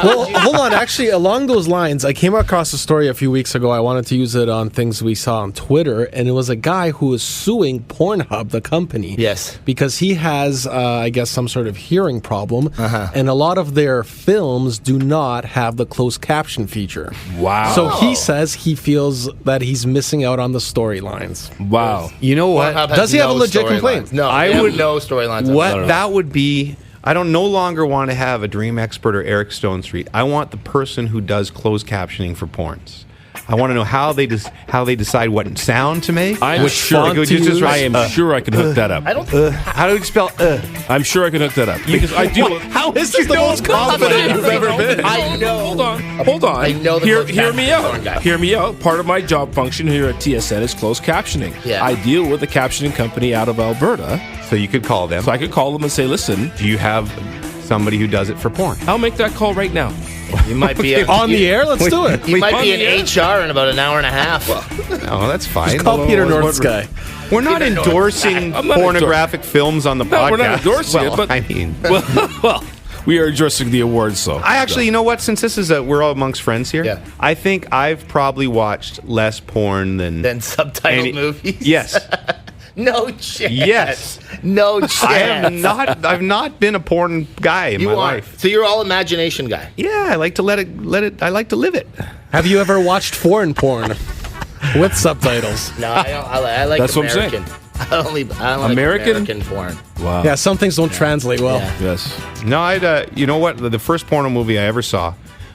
S4: Well, hold on. Actually, along those lines, I came across a story a few weeks ago. I wanted to use it on things we saw on Twitter, and it was a guy who was suing Pornhub, the company.
S3: Yes.
S4: Because he has, I guess, some sort of hearing problem,
S3: Uh-huh.
S4: and a lot of their films do not have the closed caption feature.
S5: Wow.
S4: So he says he feels that he's missing out on the storylines.
S5: Wow.
S2: You know what?
S3: Pornhub has
S4: Does he have a legit
S3: storylines.
S4: complaint?
S3: No,
S2: I
S3: they have
S2: would-
S3: no storylines.
S2: What that would be, I don't no longer want to have a Dream Expert or Eric Stone Street. I want the person who does closed captioning for porns. I want to know how they decide what sound to make.
S5: I'm
S4: Which
S5: sure.
S4: font to use?
S5: I am sure I can hook that up.
S3: I don't.
S2: How do you spell?
S5: I'm sure I can hook that up because I deal with.
S2: How is this the most confident you've ever been?
S3: I know.
S5: Hold on.
S3: I know the
S5: Hear
S3: closed
S5: me
S3: captioning
S5: out.
S3: guy.
S5: Hear me out. Part of my job function here at TSN is closed captioning.
S3: Yeah.
S5: I deal with a captioning company out of Alberta,
S2: So you could call them.
S5: so I could call them and say, "Listen,
S2: Do you have somebody who does it for porn?
S5: I'll make that call right now."
S3: You might be
S4: On the air? Let's do it.
S3: You might
S5: on
S3: be
S5: the
S3: in HR in about an hour and a half.
S2: No, that's fine.
S4: Call Peter North's guy.
S2: We're not endorsing
S5: I'm not
S2: pornographic films on the podcast.
S5: we're not endorsing
S2: well,
S5: it, but-
S2: I mean,
S5: well, we are endorsing the awards, so
S2: I actually, you know what? Since this is we're all amongst friends here.
S3: Yeah.
S2: I think I've probably watched less porn than
S3: Then subtitled
S2: any-
S3: movies.
S2: Yes,
S3: No chance.
S2: Yes.
S3: No chance.
S2: I am not. I've not been a porn guy in
S3: You
S2: my
S3: are.
S2: life.
S3: So you're all imagination guy.
S2: Yeah, I like to let it. I like to live it.
S4: Have you ever watched foreign porn with subtitles?
S3: No, I don't. I like
S5: That's what I'm saying.
S3: American. I don't like
S5: American?
S3: American porn.
S5: wow.
S4: Yeah, some things don't translate well.
S3: Yeah.
S5: Yes.
S2: No, I'd. You know what? The first porno movie I ever saw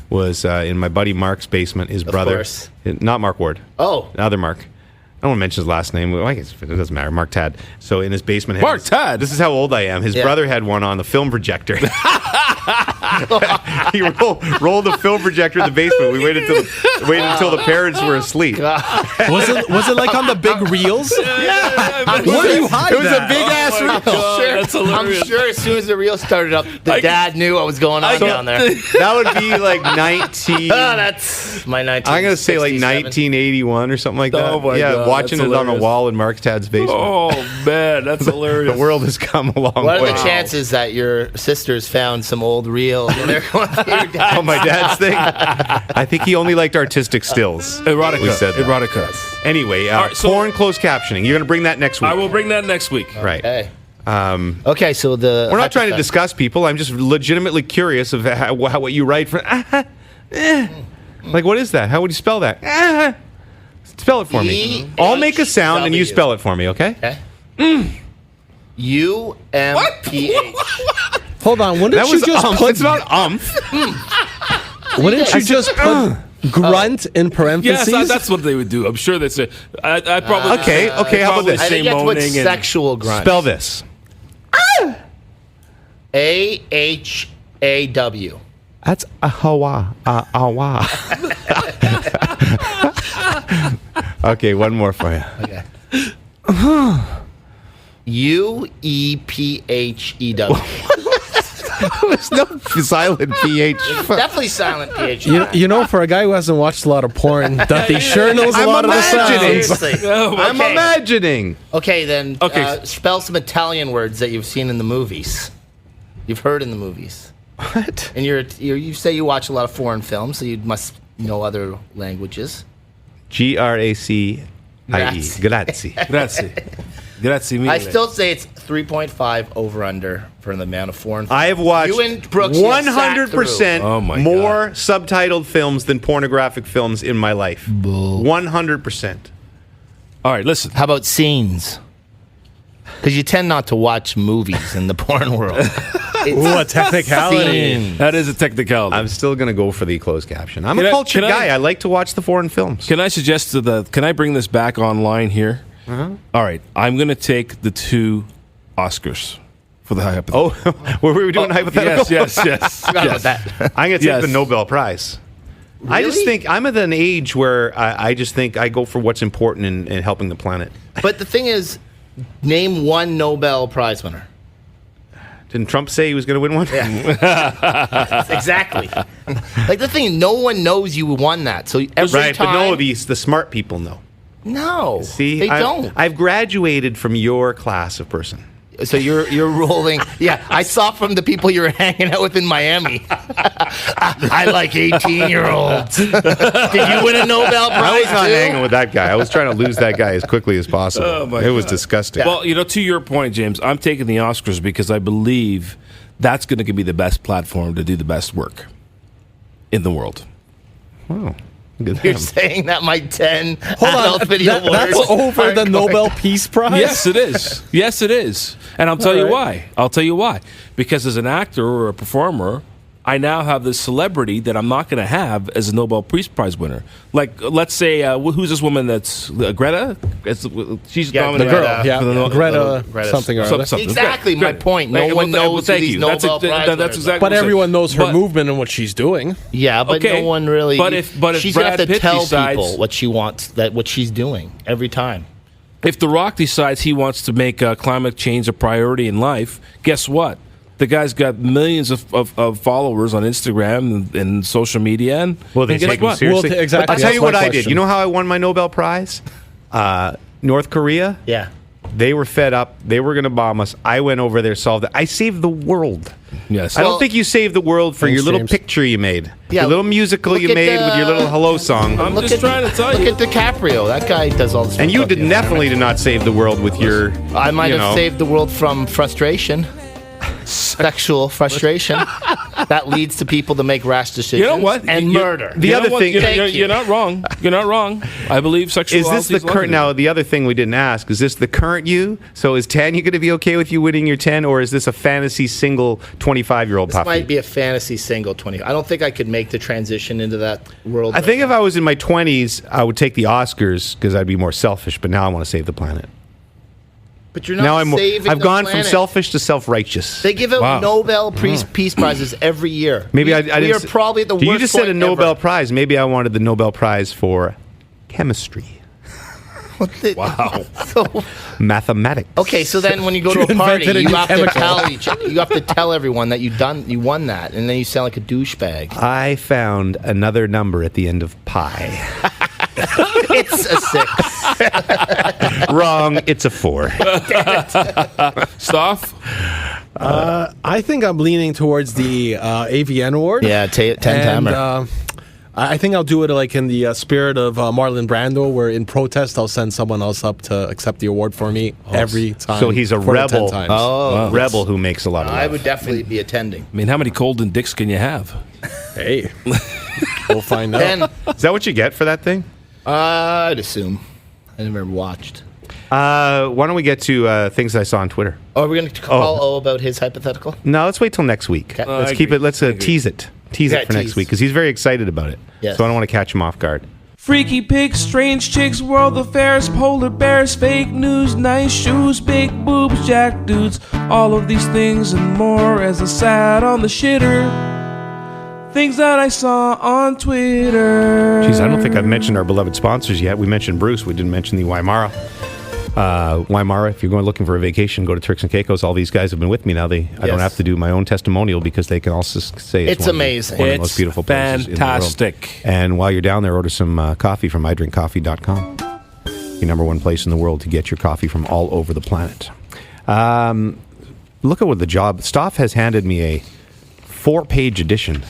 S2: was in my buddy Mark's basement. His brother,
S3: course.
S2: not Mark Ward.
S3: Oh.
S2: Other Mark. I don't want to mention his last name. Well, I guess it doesn't matter. Mark Tad. So in his basement,
S5: Mark Tad?
S2: This is how old I am. His
S3: Yeah.
S2: brother had one on the film projector. He rolled the film projector in the basement. We waited until the parents were asleep.
S4: Was it like on the big reels?
S2: Yeah.
S4: Where do you hide
S2: It was
S4: that?
S2: a big ass reel.
S5: That's
S3: I'm
S5: hilarious.
S3: sure as soon as the reel started up, the dad knew what was going on down there.
S2: That would be like 19.
S3: Oh, that's my 19.
S2: I'm gonna say like 1981 or something like that.
S5: Oh my
S2: yeah,
S5: God,
S2: watching
S5: that's
S2: it on a
S5: hilarious.
S2: wall in Mark Tad's basement.
S5: Oh man, that's hilarious.
S2: The world has come a long
S3: What are
S2: way.
S3: the chances that your sisters found some old reel and they're going through your dad's?
S2: Oh, my dad's thing. I think he only liked artistic stills.
S5: Erotica.
S2: We said that.
S5: Erotica.
S2: Anyway,
S5: right, so-
S2: porn closed captioning. You're gonna bring that next week,
S5: I will bring that next week.
S2: right?
S3: Hey. Okay, so
S2: We're not trying to discuss people. I'm just legitimately curious of how what you write for. Like, what is that? How would you spell that? Spell it for me. I'll make a sound and you spell it for me, okay?
S3: UMPH.
S4: Hold on. Wouldn't
S2: That
S4: you
S2: was
S4: just
S2: umph.
S4: put?
S2: It's about umph.
S4: Wouldn't you just put grunt in parentheses?
S5: Yes, that's what they would do. I'm sure that's it. I probably
S2: Okay, how about
S5: probably
S2: this?
S3: I
S5: say
S3: think that's what
S5: moaning and
S3: sexual grunt.
S2: Spell this.
S3: AHAW.
S2: That's a hawa. Awa. Okay, one more for you.
S3: Okay. UEPHEW.
S2: There's no silent PH.
S3: Definitely silent PH.
S4: You know, for a guy who hasn't watched a lot of porn, that he sure knows a
S2: I'm
S4: lot of the
S2: imagining.
S4: sounds.
S3: Seriously.
S2: I'm
S3: Okay.
S2: imagining.
S3: Okay, then
S5: Okay.
S3: spell some Italian words that you've seen in the movies. You've heard in the movies.
S2: What?
S3: And you say you watch a lot of foreign films, so you must know other languages.
S2: GRACIE.
S3: Grazie.
S2: Grazie.
S5: Grazie. Grazie mille.
S3: I still say it's 3.5 over under for the amount of foreign films.
S2: I have watched
S3: You and Brooks, you have sat
S2: 100%
S5: Oh my
S2: more subtitled films than pornographic films in my life. 100%.
S5: All right, listen.
S3: How about scenes? Because you tend not to watch movies in the porn world.
S4: Ooh, a technicality.
S3: Scenes.
S5: That is a technicality.
S2: I'm still going to go for the closed caption. I'm
S5: Can
S2: a
S5: I-
S2: cultured
S5: can I-
S2: guy. I like to watch the foreign films.
S5: Can I suggest can I bring this back online here? All right, I'm going to take the 2 Oscars for the hypothetical.
S2: Oh, were we doing hypothetical?
S5: Yes.
S3: Forgot about that.
S2: I'm going to take
S5: Yes.
S2: the Nobel Prize. I just
S3: Really?
S2: think I'm at an age where I just think I go for what's important in helping the planet.
S3: But the thing is, name one Nobel Prize winner.
S2: Didn't Trump say he was going to win one?
S3: Exactly. Like the thing, no one knows you won that. So every
S2: Right,
S3: time,
S2: but no, the smart people know.
S3: no,
S2: See,
S3: they don't.
S2: I've graduated from your class of person.
S3: So you're rolling. Yeah, I saw from the people you were hanging out with in Miami. I like 18-year-olds. Did you win a Nobel Prize?
S2: I was not
S3: too?
S2: hanging with that guy. I was trying to lose that guy as quickly as possible.
S5: Oh, my
S2: it was
S5: God.
S2: disgusting.
S5: Well, to your point, James, I'm taking the Oscars because I believe that's going to give me the best platform to do the best work in the world.
S2: Wow. Good
S3: You're
S2: him.
S3: saying that my 10
S4: Hold
S3: adult
S4: on,
S3: video
S4: that's
S3: awards
S4: over
S3: aren't
S4: the
S3: going-
S4: Nobel Peace Prize?
S5: Yes, it is. Yes, it is. And I'll tell you
S4: right.
S5: why. I'll tell you why. Because as an actor or a performer, I now have this celebrity that I'm not going to have as a Nobel Peace Prize winner. Like, let's say, who's this woman that's Greta? She's
S3: Yeah,
S5: nominated
S3: the girl,
S5: for
S4: Yeah,
S5: the No-
S4: Greta
S3: Greta
S4: something or other.
S5: something.
S3: Exactly my point. No
S5: Hey,
S3: one
S5: well,
S3: knows
S5: thank
S3: who these
S5: you.
S3: Nobel Prize
S5: That's
S3: winners
S5: exactly.
S3: are.
S4: But
S5: what I'm
S4: everyone
S5: saying.
S4: knows her
S5: But-
S4: movement and what she's doing.
S3: Yeah, but
S5: Okay,
S3: no one really.
S5: but if
S3: she's
S5: Brad
S3: gonna have to
S5: Pitt
S3: tell
S5: decides-
S3: people what she wants, what she's doing every time.
S5: If The Rock decides he wants to make climate change a priority in life, guess what? The guy's got millions of followers on Instagram and social media. And
S2: Well, they
S5: and guess
S2: take him
S5: what?
S2: seriously.
S4: Well, exactly,
S2: I'll tell
S4: that's
S2: you
S4: my
S2: what I did.
S4: question.
S2: You know how I won my Nobel Prize? North Korea.
S3: Yeah.
S2: They were fed up. They were going to bomb us. I went over there, solved it. I saved the world.
S5: Yes.
S2: I
S3: Well-
S2: don't think you saved the world for
S4: Thanks,
S2: your little
S4: James.
S2: picture you made.
S3: Yeah,
S2: The little musical
S3: look
S2: you
S3: at
S2: made with your little hello song.
S5: I'm just trying to tell
S3: Look
S5: you.
S3: at DiCaprio. That guy does all this.
S2: And you
S3: stuff.
S2: definitely did not save the world with your.
S3: I might
S2: you
S3: have
S2: know.
S3: saved the world from frustration, sexual frustration. That leads to people to make rash decisions.
S5: You know what?
S3: And
S5: You-
S3: murder.
S2: The
S5: you know
S2: other
S5: what?
S2: thing-
S5: You're,
S3: Thank
S5: you're,
S3: you.
S5: you're not wrong. You're not wrong. I believe sexuality
S2: Is this the current? Now, the other thing we didn't ask is this the current you? So is Tanya going to be okay with you winning your 10, or is this a fantasy single 25-year-old
S3: This
S2: puppy?
S3: might be a fantasy single 20. I don't think I could make the transition into that world.
S2: I think if I was in my 20s, I would take the Oscars because I'd be more selfish. But now I want to save the planet.
S3: But you're not
S2: Now
S3: saving
S2: I've
S3: the
S2: gone from
S3: planet.
S2: selfish to self-righteous.
S3: They give out
S5: Wow.
S3: Nobel Peace Prizes every year.
S2: Maybe
S3: we,
S2: I
S3: we
S2: didn't.
S3: are probably at the worst
S2: You just said a
S3: point
S2: Nobel
S3: ever.
S2: Prize. Maybe I wanted the Nobel Prize for chemistry,
S5: Wow.
S3: So,
S2: mathematics.
S3: okay, so then when you go to a
S4: You
S3: party,
S4: invented a
S3: you
S4: new
S3: have to
S4: chemical.
S3: you have to tell everyone that you won that, and then you sound like a douchebag.
S2: I found another number at the end of pi.
S3: It's a 6.
S2: Wrong. It's a 4.
S5: Stoff?
S4: I think I'm leaning towards the AVN award.
S3: Yeah, 10
S4: And
S3: timer.
S4: I think I'll do it like in the spirit of Marlon Brando, where in protest I'll send someone else up to accept the award for me every time.
S2: So he's a
S4: for the 10
S2: rebel.
S4: times.
S3: Oh,
S2: Rebel who makes a lot of
S3: I
S2: love.
S3: would definitely be attending.
S5: I mean, how many golden dicks can you have?
S4: Hey, we'll find out.
S3: 10.
S2: Is that what you get for that thing?
S3: I'd assume. I never watched.
S2: Why don't we get to things I saw on Twitter?
S3: Are we going to call O about his hypothetical?
S2: No, let's wait till next week.
S3: Okay.
S2: Let's
S5: I
S2: keep
S5: agree.
S2: it. Let's tease it. Tease
S3: Yeah,
S2: it for next
S3: tease.
S2: week because he's very excited about it.
S3: Yes.
S2: So I don't want to catch him off guard.
S1: Freaky pigs, strange chicks, world affairs, polar bears, fake news, nice shoes, big boobs, jack dudes, all of these things and more as I sat on the shitter. Things that I saw on Twitter.
S2: Geez, I don't think I've mentioned our beloved sponsors yet. We mentioned Bruce. We didn't mention the Weimara. Weimara, if you're going looking for a vacation, go to Turks and Caicos. All these guys have been with me now. I don't have to do my own testimonial because they can also say
S3: It's
S2: one
S3: amazing.
S2: One of the most beautiful places
S5: fantastic.
S2: in the world. And while you're down there, order some coffee from idrinkcoffee.com. Your number one place in the world to get your coffee from all over the planet. Look at what the job. Stoff has handed me a 4-page edition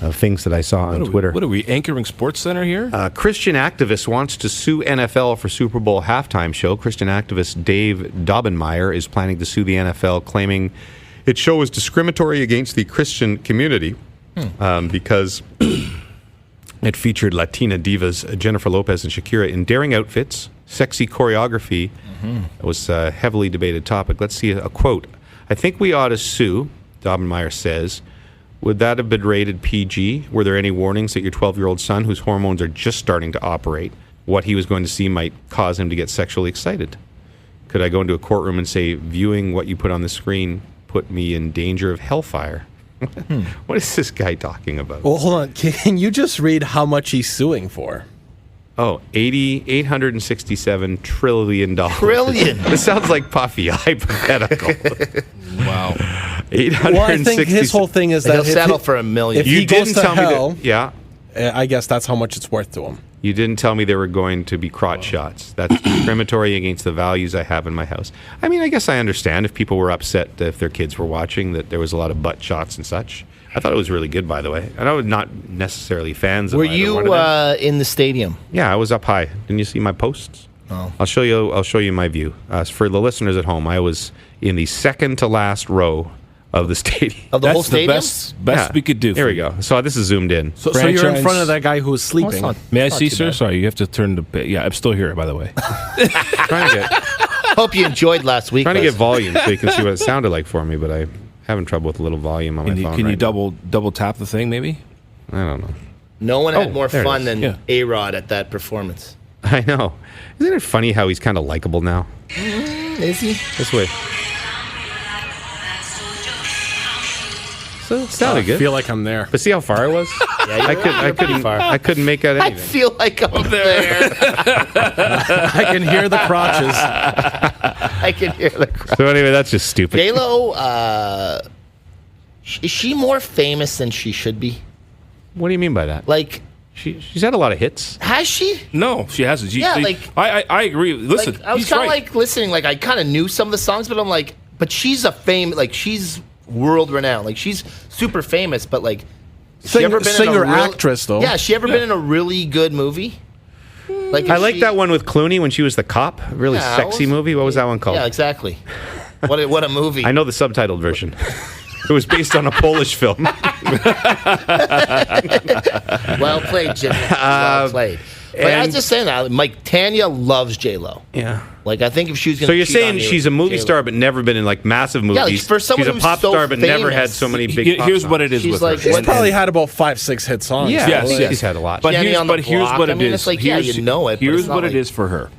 S2: of things that I saw on Twitter.
S5: What are we anchoring Sports Center here?
S2: Christian activist wants to sue NFL for Super Bowl halftime show. Christian activist Dave Daubenmire is planning to sue the NFL, claiming its show is discriminatory against the Christian community because it featured Latina divas Jennifer Lopez and Shakira in daring outfits, sexy choreography. It was a heavily debated topic. Let's see a quote. "I think we ought to sue," Daubenmire says. "Would that have been rated PG? Were there any warnings that your 12-year-old son, whose hormones are just starting to operate, what he was going to see might cause him to get sexually excited? Could I go into a courtroom and say, viewing what you put on the screen put me in danger of hellfire?" What is this guy talking about?
S4: Well, hold on. Can you just read how much he's suing for?
S2: Oh, $867 trillion.
S3: Trillion.
S2: This sounds like Puffy, a hypothetical.
S5: Wow.
S4: Well, I think his whole thing is that
S3: He'll
S4: if
S3: settle
S4: he-
S3: for $1 million.
S4: if he goes to hell,
S2: that. Yeah.
S4: I guess that's how much it's worth to him.
S2: You didn't tell me there were going to be crotch shots. That's discriminatory against the values I have in my house. I mean, I guess I understand if people were upset if their kids were watching that there was a lot of butt shots and such. I thought it was really good, by the way. And I was not necessarily fans of
S3: Were
S2: either
S3: you
S2: one of them.
S3: in the stadium?
S2: Yeah, I was up high. Didn't you see my posts?
S3: Oh.
S2: I'll show you my view. For the listeners at home, I was in the second to last row of the stadium.
S3: Of the whole
S5: That's the
S3: stadium?
S5: best
S2: Yeah.
S5: we could do.
S2: There we go. So this is zoomed in.
S4: So you're in
S5: Franchise-
S4: front of that guy who was
S3: Oh, it's
S4: sleeping.
S3: not-
S5: May I
S3: it's not
S5: see,
S3: too
S5: sir?
S3: bad.
S5: Sorry, you have to turn the. Yeah, I'm still here, by the way.
S2: trying to get
S3: Hope you enjoyed last week.
S2: trying to
S3: guys.
S2: get volume so you can see what it sounded like for me, but I'm having trouble with a little volume on my
S5: Can you,
S2: phone.
S5: can you
S2: right
S5: double tap the thing, maybe?
S2: now. I don't know.
S3: No one had
S2: Oh,
S3: more
S2: there it
S3: fun
S2: is.
S3: than
S5: Yeah.
S3: A-Rod at that performance.
S2: I know. Isn't it funny how he's kind of likable now?
S3: Is he?
S2: This way. So it sounded
S4: I
S2: good.
S4: feel like I'm there.
S2: But see how far I was?
S3: Yeah,
S2: I couldn't make out
S3: I
S2: anything.
S3: feel like I'm there.
S4: I can hear the crotches.
S3: I can hear the crowd.
S2: So anyway, that's just stupid.
S3: J-Lo, is she more famous than she should be?
S2: What do you mean by that?
S3: Like,
S2: She's had a lot of hits.
S3: has she?
S5: No, she hasn't.
S3: Yeah,
S5: I agree. Listen,
S3: Like, I was
S5: he's
S3: kind of
S5: right.
S3: like listening. Like, I kind of knew some of the songs, but I'm like, but she's she's world renowned. Like, she's super famous, but like, has she ever been in a
S4: Singer,
S3: real-
S4: actress, though.
S3: Yeah, has she ever been in a really good movie? Like,
S2: I
S3: is
S2: like
S3: she-
S2: that one with Clooney when she was the cop. A really
S3: Yeah,
S2: sexy
S3: was-
S2: movie. What was that one called?
S3: Yeah, exactly. What a movie.
S2: I know the subtitled version. It was based on a Polish film.
S3: Well played, Jimmy. Well played. But I was
S2: and-
S3: just saying that. Mike Tanya loves J-Lo.
S2: Yeah.
S3: Like, I think if she was going
S2: So
S3: to
S2: you're saying she's a movie star but never been in like massive movies.
S3: like, for someone
S2: she's a
S3: who's
S2: pop
S3: so
S2: star but never had
S3: famous.
S2: so many big
S5: Here's
S2: pop
S5: what
S2: songs.
S5: it is
S3: She's
S5: with
S3: like-
S5: her.
S4: She's
S3: When-
S4: probably had about 5-6 hit songs.
S2: Yeah,
S5: Yes,
S2: well,
S5: yes.
S2: she's had a lot.
S5: But
S3: Jenny
S5: here's,
S3: on the
S5: but here's
S3: Block.
S5: what
S3: I
S5: it
S3: mean,
S5: is.
S3: it's like, yeah, you know it, but
S5: Here's
S3: it's not
S5: what
S3: like-
S5: it is for her.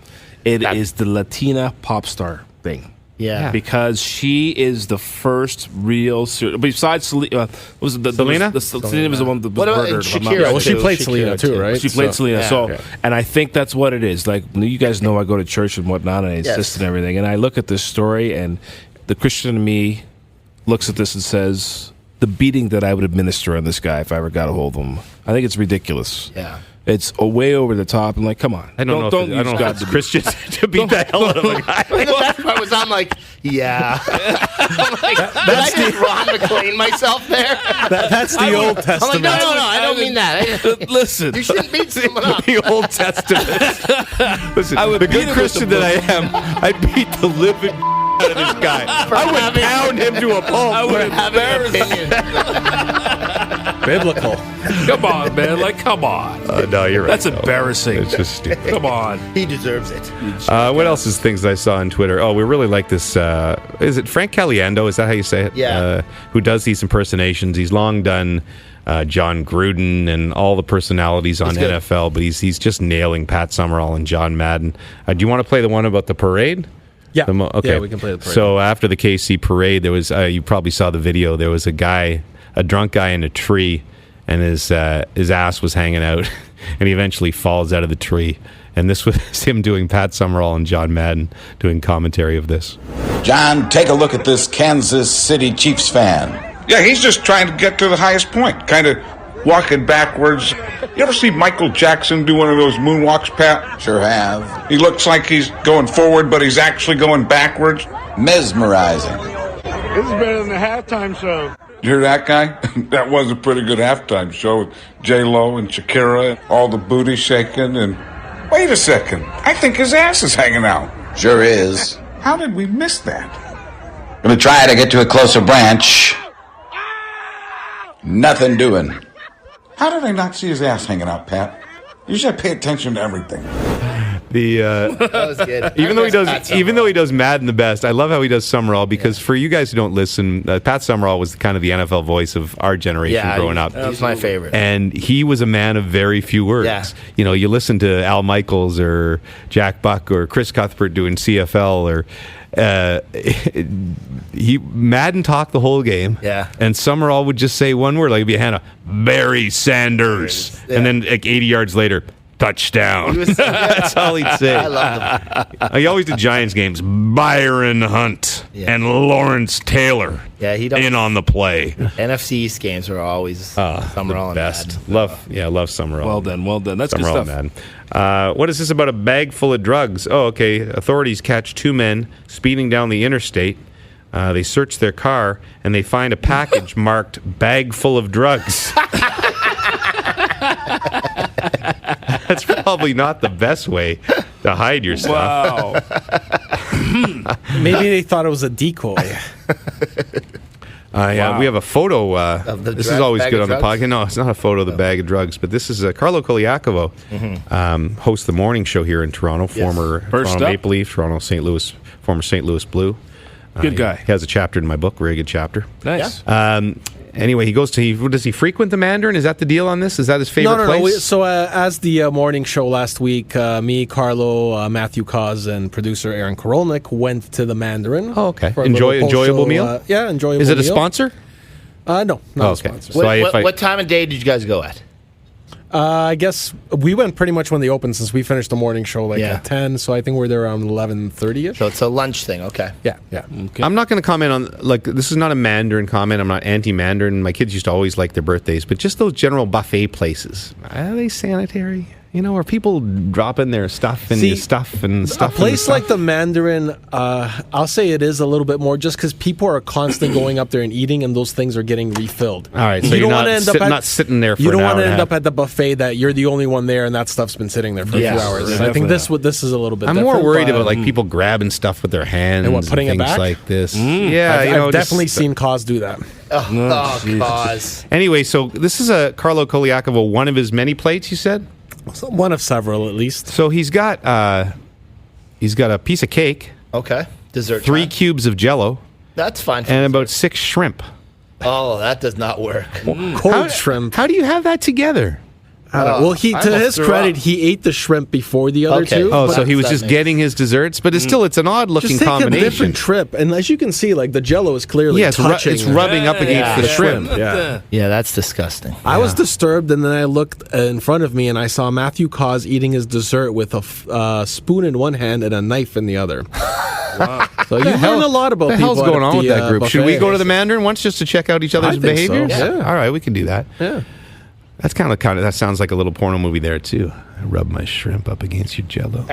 S5: It
S3: That-
S5: is the Latina pop star thing.
S3: Yeah.
S5: Because she is the first real, besides Selena, was it
S2: Selena?
S5: Selena was the one that was
S3: What about
S5: murdered. if I'm not
S3: Shakira?
S4: Yeah, well, she
S5: mistaken.
S4: played
S3: Shakira
S4: Selena too,
S3: too.
S4: right?
S5: She played
S4: So-
S5: Selena.
S3: Yeah.
S5: So,
S4: Yeah.
S5: and I think that's what it is. Like, you guys know I go to church and whatnot, and I insist and everything. And I look at this story, and the Christian in me looks at this and says, the beating that I would administer on this guy if I ever got a hold of him, I think it's ridiculous.
S3: Yeah.
S5: It's way over the top. I'm like, come on.
S2: I don't know
S5: use
S2: if
S5: God
S2: it's
S5: to be-
S2: Christian to beat the hell out of a guy.
S3: And the best part was I'm like, yeah. I'm like, did I just Ron McClain myself there?
S4: That's the Old
S3: I'm like,
S4: Testament.
S3: no, I don't mean that.
S5: Listen.
S3: You shouldn't beat someone up.
S2: The Old Testament. Listen,
S5: I would
S2: the
S5: beat
S2: good
S5: him
S2: Christian
S5: with
S2: that
S5: the
S2: I am, I beat the living out of this guy. I would pound him to a pulp.
S5: I would
S3: Having an opinion.
S4: Biblical.
S5: Come on, man. Like, come on.
S2: No, you're right.
S5: That's
S2: though.
S5: embarrassing.
S2: It's just stupid.
S5: Come on.
S3: He deserves it.
S2: What else is things I saw on Twitter? Oh, we really like this. Is it Frank Caliendo? Is that how you say it?
S3: Yeah.
S2: Who does these impersonations? He's long done John Gruden and all the personalities on
S3: good.
S2: NFL, but he's just nailing Pat Summerall and John Madden. Do you want to play the one about the parade?
S4: Yeah.
S2: Okay.
S4: Yeah, we can play the parade.
S2: So after the KC parade, there was you probably saw the video. There was a drunk guy in a tree, and his ass was hanging out, and he eventually falls out of the tree. And this was him doing Pat Summerall and John Madden doing commentary of this.
S6: John, take a look at this Kansas City Chiefs fan.
S7: Yeah, he's just trying to get to the highest point, kind of walking backwards. You ever see Michael Jackson do one of those moonwalks, Pat?
S6: Sure have.
S7: He looks like he's going forward, but he's actually going backwards.
S6: Mesmerizing.
S8: This is better than the halftime show.
S7: You hear that guy? That was a pretty good halftime show with Jello and Shakira, and all the booty shaking. And wait a second, I think his ass is hanging out.
S6: Sure is.
S7: How did we miss that?
S6: Gonna try to get to a closer branch. Nothing doing.
S7: How did I not see his ass hanging out, Pat? You should pay attention to everything.
S3: That was good.
S2: Even though he does Madden the best, I love how he does Summerall because for you guys who don't listen, Pat Summerall was kind of the NFL voice of our generation growing up.
S3: He's my favorite.
S2: And he was a man of very few words.
S3: Yeah.
S2: You know, you listen to Al Michaels or Jack Buck or Chris Cuthbert doing CFL or Madden talked the whole game.
S3: Yeah.
S2: And Summerall would just say one word, like it'd be Hannah, Barry Sanders.
S3: Yeah.
S2: And then like 80 yards later, touchdown. That's all he'd say.
S3: I love him.
S2: He always did Giants games. Byron Hunt and Lawrence Taylor.
S3: Yeah, he does.
S2: in on the play.
S3: NFC East games are always Summerall and
S2: Best.
S3: Madden.
S2: Love Summerall.
S5: Well done. That's
S2: Summerall
S5: good stuff.
S2: Madden. What is this about a bag full of drugs? Oh, okay. Authorities catch two men speeding down the interstate. They search their car and they find a package marked "bag full of drugs." That's probably not the best way to hide your stuff.
S5: Wow.
S4: Maybe they thought it was a decoy.
S2: Yeah, we have a photo. This is always
S3: bag
S2: good
S3: of
S2: on the
S3: drugs?
S2: podcast. No, it's not a photo of the bag of drugs, but this is Carlo Koliakovo, hosts the morning show here in Toronto, former
S5: First
S2: Toronto
S5: up.
S2: Maple Leaf, Toronto St. Louis, former St. Louis Blue.
S5: Good guy.
S2: He has a chapter in my book, very good chapter.
S5: Nice.
S2: Anyway, he goes to. Does he frequent the Mandarin? Is that the deal on this? Is that his favorite place?
S4: So as the morning show last week, me, Carlo, Matthew Cause, and producer Aaron Korolnik went to the Mandarin.
S2: Oh, okay.
S4: for a little
S2: Enjoyable
S4: post-show,
S2: meal?
S4: Yeah, enjoyable
S2: Is it a
S4: meal.
S2: sponsor?
S4: No, not
S2: Oh,
S4: a
S2: okay.
S4: sponsor.
S2: So
S3: What time of day did you guys go at?
S4: I guess we went pretty much when they opened since we finished the morning show at 10, so I think we're there around 11:30ish.
S3: So it's a lunch thing, okay.
S4: Yeah.
S2: I'm not going to comment on, this is not a Mandarin comment. I'm not anti-Mandarin. My kids used to always like their birthdays, but just those general buffet places. Are they sanitary? You know, are people dropping their stuff in
S4: See,
S2: your stuff and stuff?
S4: A place like the Mandarin, I'll say it is a little bit more just because people are constantly going up there and eating, and those things are getting refilled.
S2: All right, so
S4: You
S2: you're
S4: don't wanna
S2: not sitting there for
S4: You don't
S2: an hour
S4: want to
S2: and a
S4: end
S2: half.
S4: up at the buffet that you're the only one there, and that stuff's been sitting there for a few hours.
S5: Yeah,
S4: I think this is a little bit.
S2: I'm more
S4: different,
S2: worried
S4: but-
S2: about people grabbing stuff with their hands
S4: And what, putting it
S2: things
S4: back?
S2: like this. Yeah,
S4: I've definitely seen Cause do that.
S3: Oh, Cause.
S2: Anyway, so this is a Carlo Koliakovo, one of his many plates. You said.
S4: So one of several, at least.
S2: So he's got a piece of cake,
S3: Okay. Dessert
S2: 3
S3: time.
S2: cubes of Jello,
S3: That's fine. For
S2: and
S3: dessert.
S2: about 6 shrimp.
S3: Oh, that does not work.
S4: Cold shrimp.
S2: How do you have that together?
S4: I don't know. Well,
S3: I
S4: to
S3: almost
S4: his
S3: threw
S4: credit,
S3: up.
S4: he ate the shrimp before the other
S3: Okay.
S4: two.
S2: Oh,
S3: but
S2: so he was
S3: that
S2: just
S3: makes-
S2: getting his desserts, but it's an odd looking
S4: just take
S2: combination.
S4: a different trip, and as you can see, the Jello is clearly
S2: Yeah, it's
S4: touching.
S2: rubbing up against the shrimp.
S4: Yeah.
S3: Yeah, that's disgusting.
S4: I was disturbed, and then I looked in front of me, and I saw Matthew Cause eating his dessert with a spoon in one hand and a knife in the other. So you learn a lot about
S2: What the
S4: people.
S2: hell's going
S4: at
S2: on with
S4: the,
S2: that group? Should we
S4: buffet.
S2: go to the Mandarin once just to check out each other's
S4: I think so,
S2: behaviors?
S4: yeah.
S2: All right, we can do that.
S4: Yeah.
S2: That's kind of that sounds like a little porno movie there too. I rub my shrimp up against your Jello.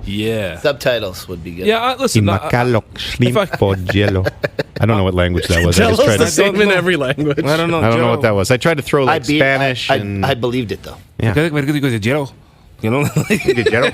S5: Yeah.
S3: Subtitles would be good.
S5: Yeah, listen.
S2: Imakalok shrimp for Jello. I don't know what language that was. I just
S4: Jello's
S2: tried
S4: the
S2: to.
S4: same in every language.
S5: I don't know.
S2: I don't know what that was. I tried to throw
S3: I
S2: Spanish and
S3: I believed it, though.
S2: yeah.
S5: Jello. You know?
S2: Jello.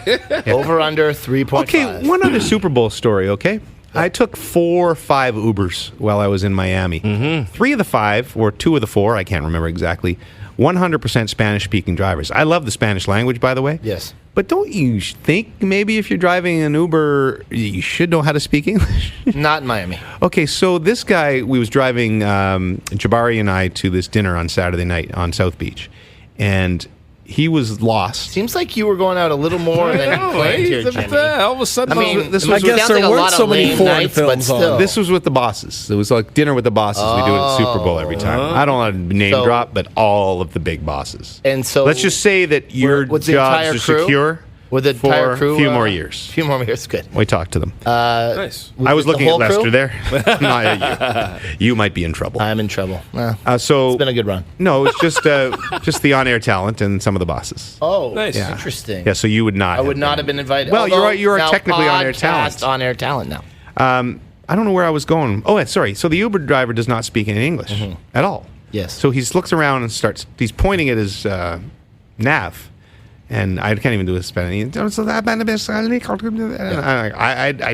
S3: Over under 3.5.
S2: Okay, one other Super Bowl story. Okay, I took 4 or 5 Ubers while I was in Miami. 3 of the 5, or 2 of the 4, I can't remember exactly, 100% Spanish-speaking drivers. I love the Spanish language, by the way.
S3: Yes.
S2: But don't you think maybe if you're driving an Uber, you should know how to speak English?
S3: Not in Miami.
S2: Okay, so this guy, we was driving, Jabari and I, to this dinner on Saturday night on South Beach. And he was lost.
S3: Seems like you were going out a little more than you planned here, Jimmy.
S5: All of a sudden,
S3: I mean,
S2: this
S3: it
S2: was-
S4: I guess
S3: sounds
S4: there
S3: like a
S4: weren't
S3: lot
S4: so
S3: of
S4: many
S3: lame
S4: foreign
S3: nights, but
S4: films on.
S3: still.
S2: This was with the bosses. It was like dinner with the bosses. We do it at Super Bowl every time. I don't want to name
S3: So-
S2: drop, but all of the big bosses.
S3: And so
S2: let's just say that your
S3: was the
S2: jobs
S3: entire
S2: are
S3: crew?
S2: secure
S3: with the
S2: for
S3: entire crew,
S2: a few more years.
S3: A few more years, good.
S2: We talked to them.
S5: nice.
S2: I was
S3: it the
S2: looking at
S3: whole
S2: Lester
S3: crew?
S2: there. Not at you. You might be in trouble.
S3: I'm in trouble.
S2: So
S3: It's been a good run.
S2: No, it's just the on-air talent and some of the bosses.
S3: Oh,
S5: Nice.
S2: Yeah.
S3: interesting.
S2: Yeah, so you would not.
S3: I would not have been invited.
S2: Well,
S3: Although
S2: you are
S3: now
S2: technically on-air
S3: podcast
S2: talent.
S3: On-air talent now.
S2: I don't know where I was going. Oh, sorry. So the Uber driver does not speak any English at all.
S3: Yes.
S2: So he looks around and he's pointing at his nav, and I can't even do his Spanish. I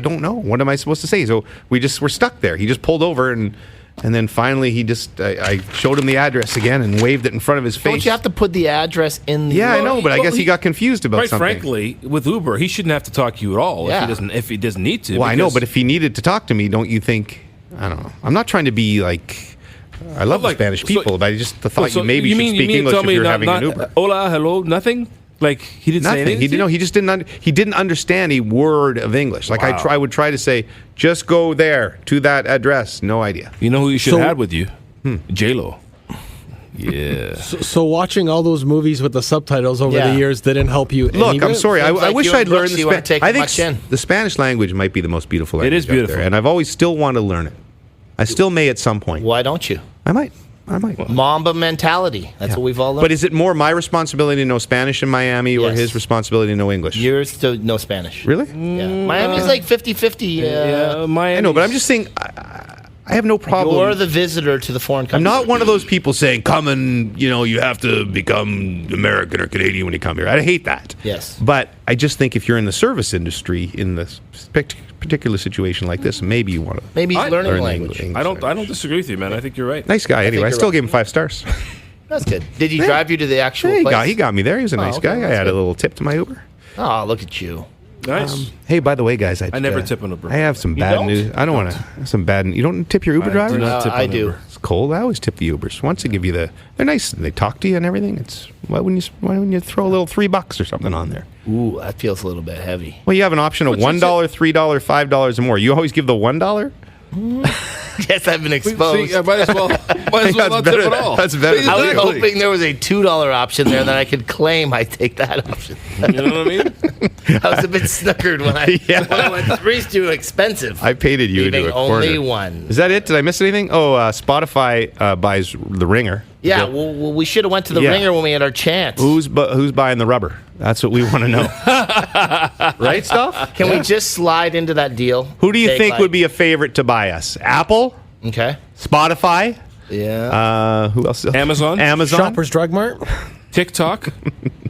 S2: don't know. What am I supposed to say? So we're stuck there. He just pulled over, and then finally I showed him the address again and waved it in front of his face.
S3: Don't you have to put the address in the...
S2: Yeah, I know, but I
S5: Well,
S2: guess he got confused about
S5: Quite
S2: something.
S5: frankly, with Uber, he shouldn't have to talk to you at all
S3: Yeah.
S5: if he doesn't need to.
S2: Well, I know,
S5: because-
S2: but if he needed to talk to me, don't you think? I don't know. I'm not trying to be like. I love
S5: Like,
S2: the Spanish
S5: so-
S2: people, but I just thought
S5: So
S2: you maybe should speak English
S5: tell
S2: if
S5: me
S2: you're
S5: not-
S2: having
S5: not-
S2: an Uber.
S5: Hola, hello, nothing. Like he didn't say
S2: Nothing.
S5: anything.
S2: He didn't. No, he just didn't. He didn't understand a word of English. Like
S5: Wow.
S2: I would try to say, just go there to that address. No idea.
S5: You know who you should
S4: So-
S5: have had with you? Jello. Yeah.
S4: So watching all those movies with the subtitles over
S3: Yeah.
S4: the years didn't help you.
S2: Look,
S4: any
S2: I'm
S4: bit?
S2: sorry. I
S3: Seems like
S2: wish
S3: you and
S2: I'd learned
S3: Brooks,
S2: the
S3: you wanna
S2: Spanish.
S3: take
S2: I think
S3: much in.
S2: the Spanish language might be the most beautiful
S5: It
S2: language
S5: is
S2: out there,
S5: beautiful.
S2: and I've always still wanted to learn it. I still may at some point.
S3: Why don't you?
S2: I might.
S3: Mamba mentality. That's what we've all learned.
S2: But is it more my responsibility to know Spanish in Miami or
S3: Yes.
S2: his responsibility to know English?
S3: Yours to know Spanish.
S2: Really?
S3: Yeah. Miami's like 50-50.
S5: Yeah, Miami.
S2: I know, but I'm just saying, I have no problem.
S3: You're the visitor to the foreign country.
S2: I'm not one of those people saying, come and, you have to become American or Canadian when you come here. I hate that.
S3: Yes.
S2: But I just think if you're in the service industry, in this particular situation like this, maybe you want to
S3: Maybe he's learning
S2: learn
S3: language.
S2: English.
S5: I don't disagree with you, man. I think you're right.
S2: Nice guy, anyway. I
S3: you're
S2: still
S3: right.
S2: gave him 5 stars.
S3: That's good. Did he drive you to the actual
S2: Yeah,
S3: place?
S2: he got me there. He was a nice
S3: okay,
S2: guy. I
S3: that's
S2: had a
S3: good.
S2: little tip to my Uber.
S3: Oh, look at you.
S5: Nice.
S2: Hey, by the way, guys,
S5: I never tip an Uber.
S2: I have some bad
S3: don't?
S2: news. I don't want to. Some bad. You don't tip your Uber
S5: I do
S2: drivers?
S5: not tip
S3: I
S5: on
S3: do.
S5: Uber.
S2: It's cold. I always tip the Ubers. Once they give you they're nice. And they talk to you and everything. Why wouldn't you throw a little $3 or something on there?
S3: Ooh, that feels a little bit heavy.
S2: Well, you have an option of $1, $3, $5, or more. You always give the $1.
S3: Yes, I've been exposed.
S5: See, I might as well
S2: That's
S5: not
S2: better.
S5: tip at all.
S2: That's better.
S3: I was
S5: Exactly.
S3: hoping there was a $2 option there that I could claim. I take that option.
S5: You know what I mean?
S3: I was a bit snookered when I
S2: Yeah.
S3: when I went three's too expensive.
S2: I painted you
S3: Leaving
S2: into a corner.
S3: only one.
S2: Is that it? Did I miss anything? Oh, Spotify buys the Ringer.
S3: Yeah, well, we should have went to the
S2: Yeah.
S3: ringer when we had our chance.
S2: Who's buying the rubber? That's what we want to know. Right, Stoff?
S3: Can we just slide into that deal?
S2: Who do you
S3: Take,
S2: think
S3: like-
S2: would be a favorite to buy us? Apple?
S3: Okay.
S2: Spotify?
S3: Yeah.
S2: Who else?
S5: Amazon?
S2: Amazon?
S4: Shoppers Drug Mart.
S5: TikTok.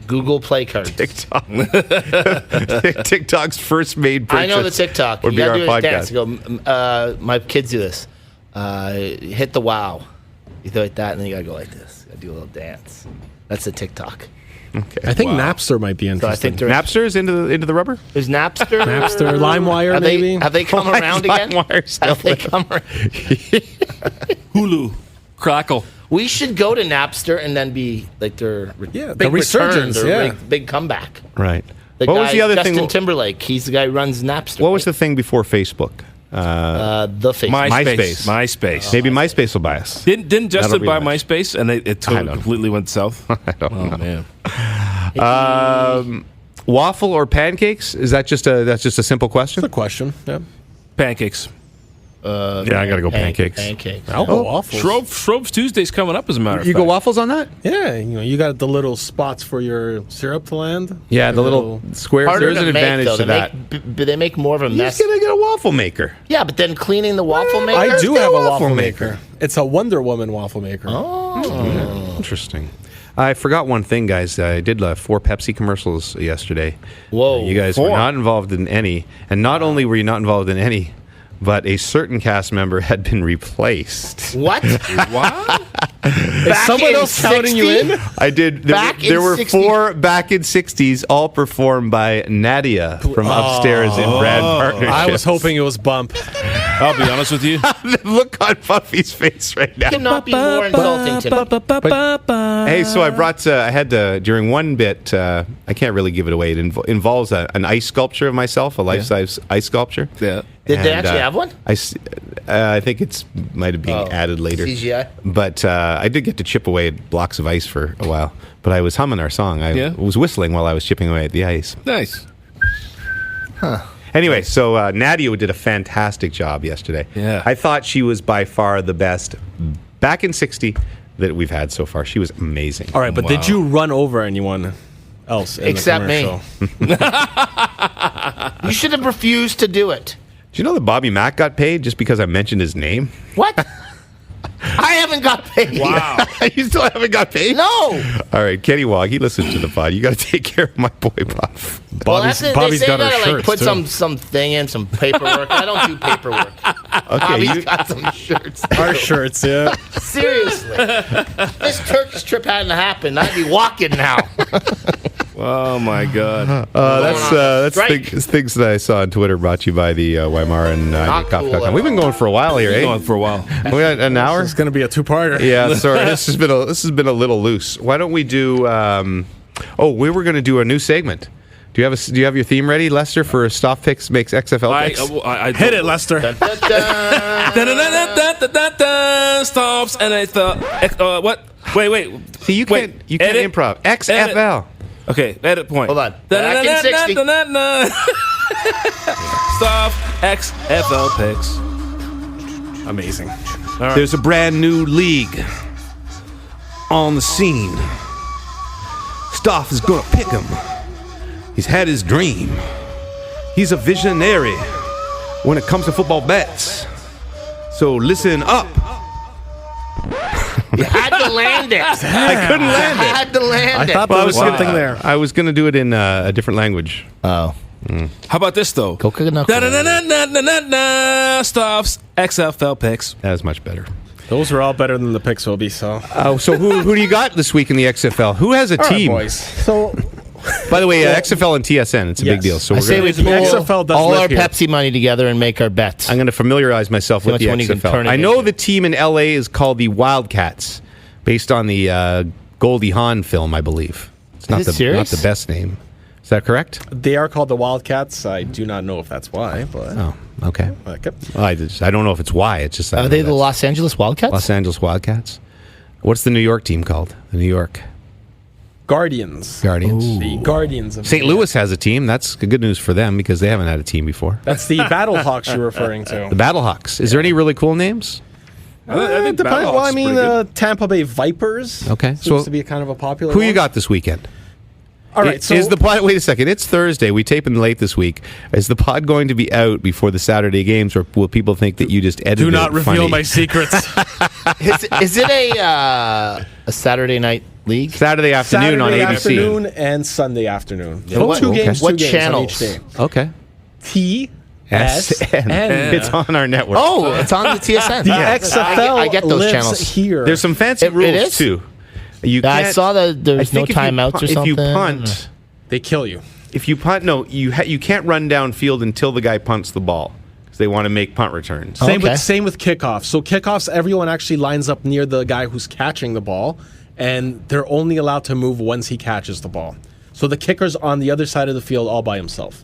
S3: Google Play Card.
S2: TikTok. TikTok's first made purchase.
S3: I know the TikTok.
S2: Would
S3: You
S2: be
S3: gotta
S2: our
S3: do this
S2: podcast.
S3: dance. You go, my kids do this. Hit the wow. You do like that, and then you gotta go like this. You gotta do a little dance. That's the TikTok.
S2: Okay.
S4: I think Napster might be
S3: So I
S4: interesting.
S3: think there
S2: Napster is into the rubber?
S3: is Napster.
S4: Napster, Limewire,
S3: Have
S4: maybe.
S3: Have they come
S2: Why is
S3: around again?
S2: Limewire still
S3: Have they
S2: there?
S3: come around?
S5: Hulu. Crackle.
S3: We should go to Napster and then be like their
S4: Yeah,
S3: big
S4: the resurgence,
S3: return, their
S4: yeah.
S3: big comeback.
S2: Right.
S3: The
S2: What
S3: guy,
S2: was the other
S3: Justin
S2: thing?
S3: Timberlake. He's the guy who runs Napster.
S2: What was the thing before Facebook?
S3: the Facebook?
S2: MySpace.
S5: MySpace.
S2: Maybe MySpace will buy us.
S5: Didn't Justin
S2: be
S5: buy
S2: nice.
S5: MySpace and it
S2: I
S5: totally
S2: don't know.
S5: completely went south?
S2: I don't know.
S5: Man.
S2: Waffle or pancakes? Is that just a simple question?
S4: Good question. Yeah.
S5: Pancakes.
S2: Yeah, I gotta go pancakes.
S3: Pancakes.
S4: I'll go waffles.
S5: Shrove's Tuesday's coming up, as a matter of
S2: You
S5: fact.
S2: go waffles on that?
S4: Yeah, you got the little spots for your syrup to land.
S2: Yeah, the little squares.
S3: Harder
S2: There's
S3: to
S2: an
S3: make,
S2: advantage
S3: though.
S2: to that.
S3: They make more of a
S2: You
S3: mess.
S2: just gotta get a waffle maker.
S3: Yeah, but then cleaning the waffle maker.
S4: I do
S2: get
S4: have
S2: a
S4: a
S2: waffle
S4: waffle
S2: maker.
S4: maker. It's a Wonder Woman waffle maker.
S2: Interesting. I forgot one thing, guys. I did 4 Pepsi commercials yesterday.
S3: Whoa,
S2: You guys were
S3: 4.
S2: not involved in any. And not only were you not involved in any, but a certain cast member had been replaced.
S3: What?
S5: What?
S4: Is someone else counting you in?
S2: I did. There were 4 back in 60s, all performed by Nadia from upstairs in Brad Partnerships.
S4: I was hoping it was Bump.
S5: I'll be honest with you.
S2: The look on Puffy's face right now.
S3: Cannot be more insulting to me.
S2: Hey, so I brought. I had to during one bit. I can't really give it away. It involves an ice sculpture of myself, a life-size ice sculpture.
S5: Yeah.
S3: Did they actually have one?
S2: I think it's might have been added later.
S3: CGI?
S2: But I did get to chip away at blocks of ice for a while. But I was humming our song. I was whistling while I was chipping away at the ice.
S5: Nice.
S2: Anyway, so Nadia did a fantastic job yesterday.
S5: Yeah.
S2: I thought she was by far the best back in 60 that we've had so far. She was amazing.
S4: All right, but did you run over anyone else in
S3: Except
S4: the
S3: me.
S4: commercial?
S3: You should have refused to do it.
S2: Do you know that Bobby Mack got paid just because I mentioned his name?
S3: What? I haven't got paid.
S5: Wow.
S2: You still haven't got paid?
S3: No.
S2: All right, Kenny Wog, he listens to the pod. You got to take care of my boy Puff.
S4: Bobby's
S3: they
S4: got
S3: say
S4: her
S3: you gotta,
S4: shirts,
S3: put
S4: too.
S3: some thing in, some paperwork. I don't do paperwork.
S2: Okay,
S3: Bobby's got some shirts.
S4: Our shirts, yeah.
S3: Seriously. This Turkish trip hadn't happened. I'd be walking now.
S5: Oh my God.
S2: That's
S3: Strike.
S2: things that I saw on Twitter brought to you by the Weimar and
S3: Not cool at all.
S2: We've been going for a while here, eh?
S5: Going for a while.
S2: We got an hour?
S4: It's going to be a two-parter.
S2: Yeah, sorry. This has been a little loose. Why don't we do? We were going to do a new segment. Do you have your theme ready, Lester, for Stoff Picks makes XFL picks?
S5: I
S4: Hit it, Lester.
S5: Stops and I thought what? Wait.
S2: See, you can't
S5: Edit.
S2: improv. XFL.
S5: Okay, edit point.
S3: Hold on. Back in 60.
S5: Stop XFL picks.
S4: Amazing.
S2: There's a brand new league on the scene. Stoff is going to pick him. He's had his dream. He's a visionary when it comes to football bets. So listen up.
S3: You had to land it.
S2: I couldn't land it.
S3: Had to land it.
S4: I thought there was something there.
S2: I was going to do it in a different language.
S3: Oh.
S5: How about this though?
S3: Coconut.
S5: Stops XFL picks.
S2: That was much better.
S4: Those were all better than the picks will be, so.
S2: So who do you got this week in the XFL? Who has a
S4: All right,
S2: team?
S4: boys. So,
S2: By the way, XFL and TSN, it's a big
S4: Yes.
S2: deal. So
S3: I
S2: we're
S3: say
S2: gonna,
S3: we
S4: The
S3: pull
S4: XFL does
S3: all
S4: live
S3: our
S4: here.
S3: Pepsi money together and make our bets.
S2: I'm going to familiarize myself with
S3: much
S2: the
S3: money you can
S2: XFL.
S3: turn it
S2: I know
S3: into.
S2: the team in LA is called the Wildcats, based on the Goldie Hawn film, I believe. It's not
S3: Is it
S2: the
S3: serious?
S2: not the best name. Is that correct?
S4: they are called the Wildcats. I do not know if that's why, but.
S2: Oh, okay.
S4: Okay.
S2: Well, I don't know if it's why. It's just I
S3: Are
S2: know
S3: they the
S2: that's
S3: Los Angeles Wildcats?
S2: Los Angeles Wildcats? What's the New York team called? The New York
S4: Guardians.
S2: Guardians.
S4: The Guardians of
S2: St.
S4: New York.
S2: Louis has a team. That's good news for them because they haven't had a team before.
S4: That's the Battlehawks you're referring
S2: The
S4: to.
S2: Battlehawks. Is there any really cool names?
S5: I think
S4: Depending, well, I
S5: Battlehawks
S4: mean,
S5: pretty good.
S4: Tampa Bay Vipers.
S2: Okay,
S4: Seems
S2: so
S4: to be kind of a popular
S2: Who
S4: one.
S2: you got this weekend?
S4: All right, so.
S2: Wait a second. It's Thursday. We tape in late this week. Is the pod going to be out before the Saturday games, or will people think that you just edited?
S4: do not
S2: it
S4: reveal
S2: funny?
S4: my secrets.
S3: Is it a Saturday night league?
S2: Saturday afternoon on
S4: Saturday
S2: ABC.
S4: afternoon and Sunday afternoon.
S3: Yeah, what-
S4: two games,
S3: what
S4: two games
S3: channels?
S4: on each day.
S2: Okay.
S4: TSN.
S2: It's on our network.
S3: Oh, it's on the TSN.
S4: The
S3: Yeah.
S4: XFL
S3: I get those
S4: lives
S3: channels.
S4: here.
S2: There's some fancy
S3: It
S2: rules
S3: is?
S2: too. You
S3: Yeah, I
S2: can't-
S3: saw that there's
S2: I think
S3: no timeouts or
S2: If
S3: something.
S2: you punt,
S4: They kill you.
S2: you can't run downfield until the guy punts the ball because they want to make punt returns.
S3: Okay.
S4: Same with kickoffs. So kickoffs, everyone actually lines up near the guy who's catching the ball, and they're only allowed to move once he catches the ball. So the kicker's on the other side of the field all by himself.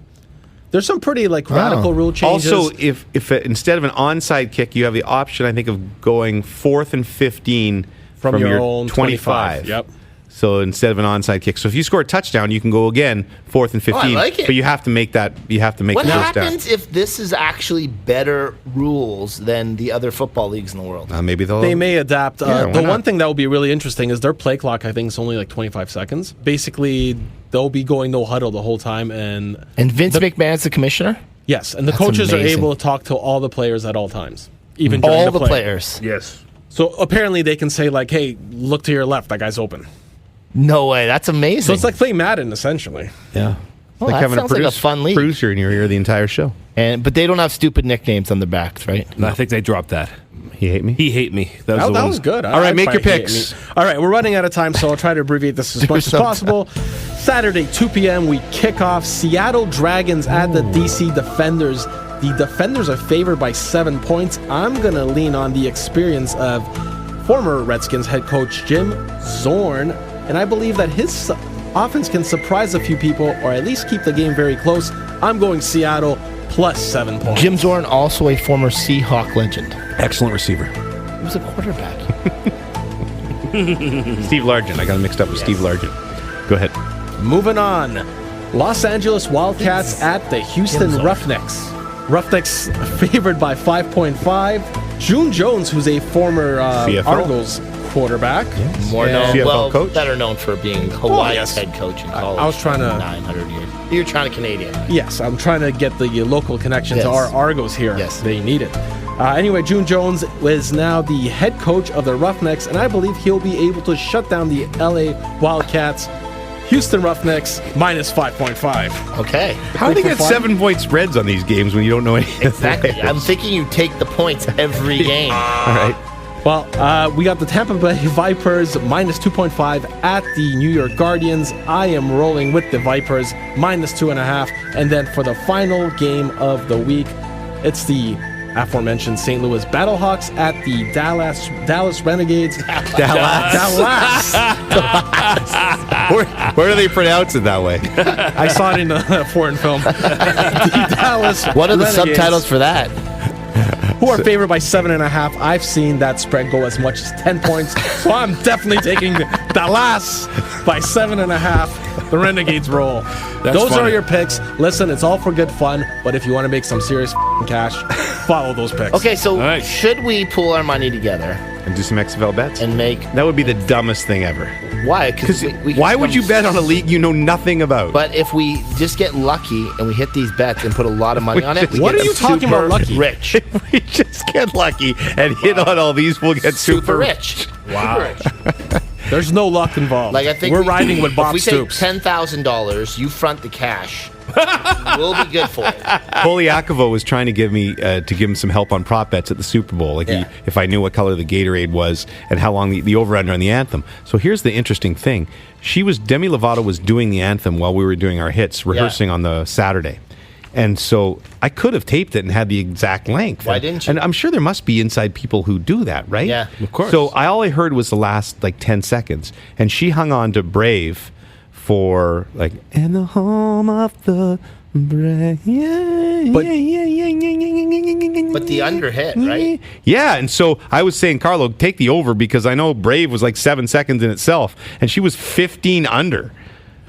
S4: There's some pretty radical rule changes.
S2: Also, if instead of an onside kick, you have the option, I think, of going 4th and 15
S4: from your own 25. Yep.
S2: So instead of an onside kick, so if you score a touchdown, you can go again 4th and 15.
S3: like it.
S2: But you have to make that. You have to make
S3: What
S2: the first down.
S3: happens if this is actually better rules than the other football leagues in the world?
S2: Maybe
S4: They may adapt.
S2: Yeah, why
S4: the
S2: not?
S4: one thing that will be really interesting is their play clock, I think, is only 25 seconds. Basically, they'll be going no huddle the whole time. And
S3: Vince McMahon's the commissioner?
S4: yes, and the
S3: That's
S4: coaches
S3: amazing.
S4: are able to talk to all the players at all times, even during
S3: All
S4: the
S3: the
S4: play.
S3: players.
S5: Yes.
S4: So apparently they can say, hey, look to your left. That guy's open.
S3: No way. That's amazing.
S4: So it's like playing Madden, essentially.
S2: Yeah.
S3: Well, that sounds like a fun league.
S2: Producer in your ear the entire show.
S3: But they don't have stupid nicknames on the backs, right?
S5: No, I think they dropped that.
S2: He hate me?
S5: He hate me.
S4: That
S5: the one.
S4: was good.
S2: All right, make your
S4: He hate
S2: picks.
S4: me. All right, we're running out of time, so I'll try to abbreviate this as much as possible. Saturday, 2 p.m., we kick off Seattle Dragons at the DC Defenders. The Defenders are favored by 7 points. I'm going to lean on the experience of former Redskins head coach Jim Zorn, and I believe that his offense can surprise a few people or at least keep the game very close. I'm going Seattle plus 7 points.
S3: Jim Zorn, also a former Seahawk legend.
S2: Excellent receiver.
S3: He was a quarterback.
S2: Steve Largent. I got him mixed up with Steve Largent. Go ahead.
S4: Moving on. Los Angeles Wildcats at the Houston Roughnecks. Roughnecks favored by 5.5. June Jones, who's a former Argos quarterback.
S3: More known,
S2: CFL coach?
S3: better known for being Hawaii's
S4: yes.
S3: head coach in college.
S4: I was trying to...
S3: 900 years. You're trying to Canadian.
S4: Yes, I'm trying to get the local connection to
S3: Yes.
S4: our Argos here.
S3: Yes.
S4: They need it. Anyway, June Jones is now the head coach of the Roughnecks, and I believe he'll be able to shut down the LA Wildcats. Houston Roughnecks minus 5.5.
S3: Okay.
S2: How do they
S4: for
S2: get
S4: fun?
S2: 7-point spreads on these games when you don't know anything?
S3: Exactly. I'm thinking you take the points every game.
S2: All right.
S4: Well, we got the Tampa Bay Vipers minus 2.5 at the New York Guardians. I am rolling with the Vipers minus 2.5. And then for the final game of the week, it's the aforementioned St. Louis Battlehawks at the Dallas Renegades. Dallas.
S2: Where do they pronounce it that way?
S4: I saw it in a foreign film. The Dallas
S3: What are the
S4: Renegades,
S3: subtitles for that?
S4: who are favored by 7.5. I've seen that spread go as much as 10 points, so I'm definitely taking Dallas by 7.5. The Renegades roll. Those are
S5: funny.
S4: your picks. Listen, it's all for good fun, but if you want to make some serious cash, follow those picks.
S3: Okay, so
S5: All right.
S3: should we pool our money together
S2: And do some XFL bets?
S3: and make...
S2: That would be the dumbest thing ever.
S3: Why?
S2: Because
S3: we
S2: why would you bet on a league you know nothing about?
S3: But if we just get lucky and we hit these bets and put a lot of money on it, we
S4: What
S3: get
S4: are you talking
S3: super
S4: about lucky?
S3: Rich.
S2: if we just get lucky and hit on all these, we'll get
S3: Super rich.
S5: Wow.
S4: There's no luck involved.
S3: Like I think
S4: we're riding with Bob
S3: if we
S4: Stoops.
S3: take $10,000, you front the cash. We'll be good for it.
S2: Poliakovo was trying to give me to give him some help on prop bets at the Super Bowl. Like
S3: Yeah.
S2: if I knew what color the Gatorade was and how long the over-under on the anthem. So here's the interesting thing. Demi Lovato was doing the anthem while we were doing our hits, rehearsing on the Saturday. And so I could have taped it and had the exact length.
S3: Why didn't you?
S2: And I'm sure there must be inside people who do that, right?
S3: Yeah.
S5: Of course.
S2: So all I heard was the last 10 seconds. And she hung on to Brave for in the home of the brave.
S4: But-
S3: But the under hit, right?
S2: Yeah, and so I was saying, Carlo, take the over because I know Brave was 7 seconds in itself, and she was 15 under.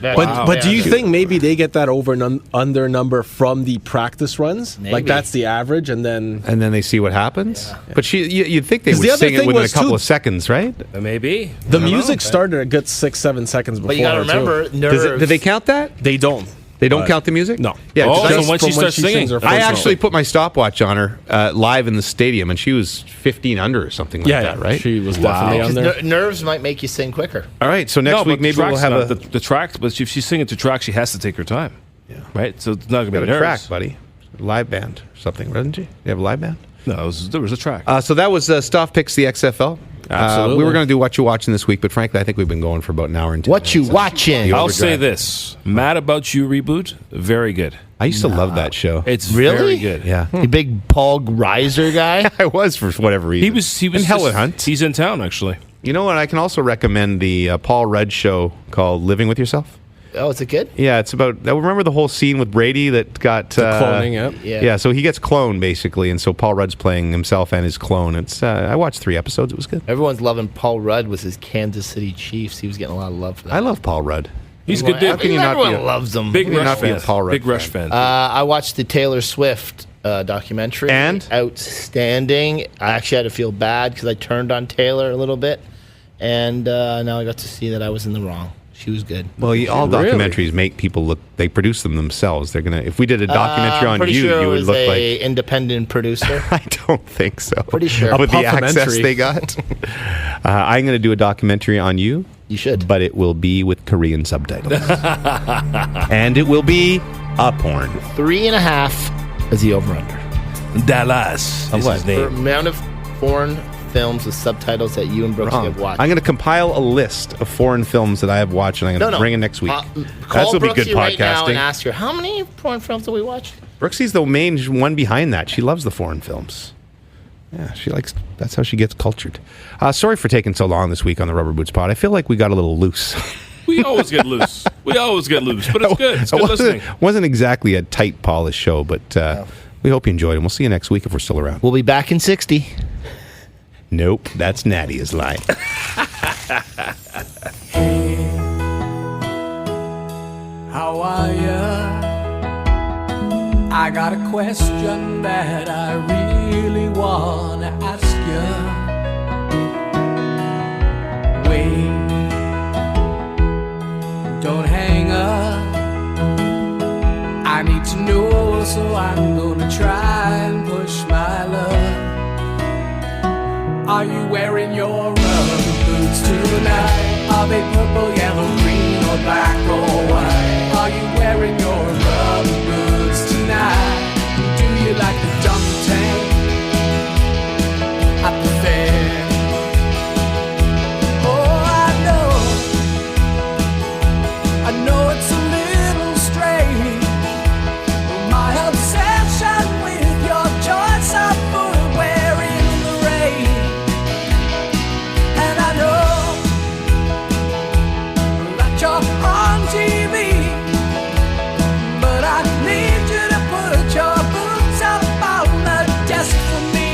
S4: But do you think maybe they get that over and under number from the practice runs?
S3: Maybe.
S4: Like that's the average, and then
S2: And then they see what happens. But you'd think they
S4: 'Cause
S2: would
S4: the other
S2: sing it
S4: thing
S2: within a
S4: was,
S2: couple
S4: too-
S2: of seconds, right?
S5: Maybe.
S4: the music started a good 6-7 seconds before.
S3: But you got to
S4: her, too.
S3: remember, nerves.
S2: Do they count that?
S4: They don't.
S2: They don't
S4: But-
S2: count the music?
S4: No.
S2: Yeah, 'cause
S5: Oh,
S2: I-
S5: so when she starts singing,
S4: sings her
S2: I
S4: first
S2: actually
S4: note.
S2: put my stopwatch on her live in the stadium, and she was 15 under or something like that, right?
S4: She was
S5: Wow.
S4: definitely on there.
S3: Nerves might make you sing quicker.
S2: All right, so next
S5: No,
S2: week
S5: but
S2: maybe
S5: the
S2: we'll
S5: track's
S2: have
S5: not-
S2: a
S5: the tracks. But if she's singing to track, she has to take her time. Yeah. Right. So it's not going to
S2: got
S5: be
S2: a
S5: nerves.
S2: track, buddy. Live band or something, wasn't she? You have a live band?
S5: No, there was a track.
S2: So that was Stoff Picks the XFL.
S4: Absolutely.
S2: We were going to do What You Watching this week, but frankly, I think we've been going for about an hour and 10
S3: What you
S2: minutes.
S3: watching?
S5: I'll
S2: Overdrive.
S5: say this: Mad About You reboot, very good.
S2: I used to love that show.
S5: It's
S3: Really?
S5: very good.
S2: Yeah.
S3: The big Paul Reiser guy.
S2: I was for whatever reason.
S5: He was
S2: in Helen Hunt.
S5: He's in town actually.
S2: You know what? I can also recommend the Paul Rudd show called Living with Yourself.
S3: Oh, is it good?
S2: Yeah, it's about. I remember the whole scene with Brady that got
S4: cloning, yep.
S3: Yeah.
S2: So he gets cloned basically, and so Paul Rudd's playing himself and his clone. It's. I watched 3 episodes. It was good.
S3: Everyone's loving Paul Rudd with his Kansas City Chiefs. He was getting a lot of love for that.
S2: I love Paul Rudd.
S5: He's a good dude.
S2: How can you not be
S3: Everyone
S2: a-
S3: loves him.
S5: Big
S2: How can you
S5: Rush
S2: not be a
S5: fan.
S2: Paul Rudd
S5: Big Rush
S2: fan?
S5: fan.
S3: I watched the Taylor Swift documentary.
S2: And?
S3: Outstanding. I actually had to feel bad because I turned on Taylor a little bit, and now I got to see that I was in the wrong. She was good.
S2: Well, all
S4: Really?
S2: documentaries make people look. They produce them themselves. They're gonna. If we did a documentary
S3: I'm
S2: on
S3: pretty
S2: you,
S3: sure
S2: you
S3: it
S2: would
S3: was
S2: look
S3: a
S2: like.
S3: independent producer.
S2: I don't think so.
S3: Pretty sure.
S2: With the access
S4: Puffamentary.
S2: they got. I'm going to do a documentary on you.
S3: You should.
S2: But it will be with Korean subtitles. And it will be a porn.
S3: 3.5 is the over-under?
S5: Dallas is
S2: what?
S5: his
S3: For
S5: name.
S3: amount of foreign films with subtitles that you and Brooksy
S2: Wrong.
S3: have watched.
S2: I'm going to compile a list of foreign films that I have watched, and I'm going to bring it next week.
S3: Call
S2: That'll be good
S3: Brooksy right now
S2: podcasting.
S3: and ask her, how many foreign films have we watched?
S2: Brooksy's the main one behind that. She loves the foreign films. Yeah, she likes. That's how she gets cultured. Sorry for taking so long this week on the Rubber Boots Pod. I feel like we got a little loose.
S5: We always get loose. But it's good. It's good listening.
S2: Wasn't exactly a tight, polished show, but we hope you enjoyed it. And we'll see you next week if we're still around.
S3: We'll be back in 60.
S2: Nope, that's Nadia's line.
S1: How are ya? I got a question that I really wanna ask ya. Wait, don't hang up. I need to know, so I'm gonna try and push my luck. Are you wearing your rubber boots tonight? Are they purple, yellow, green, or black or white? Are you wearing your rubber boots tonight? Do you like the dunk tank at the fair? Oh, I know it's a little strange, my obsession with your choice of footwear in the rain. And I know that you're on TV, but I need you to put your boots up on the desk for me.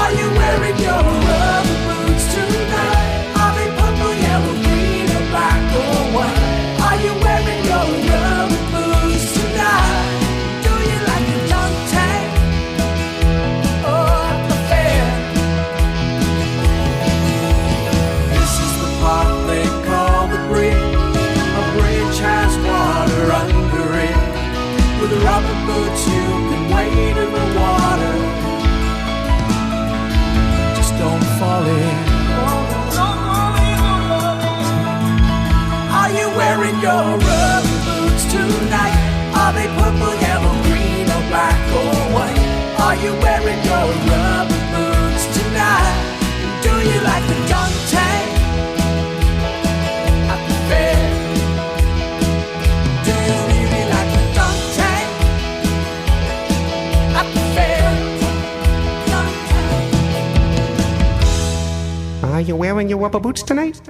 S1: Are you wearing your rubber boots tonight? Are they purple, yellow, green, or black or white? Are you wearing your rubber boots tonight? Do you like the dunk tank or the fair? This is the part they call the bridge. A bridge has water under it. With rubber boots you can wade in the water. Just don't fall in. Are you wearing your rubber boots tonight? Are they purple, yellow, green, or black or white? Are you wearing your rubber boots tonight? Do you like the dunk tank at the fair? Do you really like the dunk tank at the fair? Dunk tank.
S2: Are you wearing your rubber boots tonight?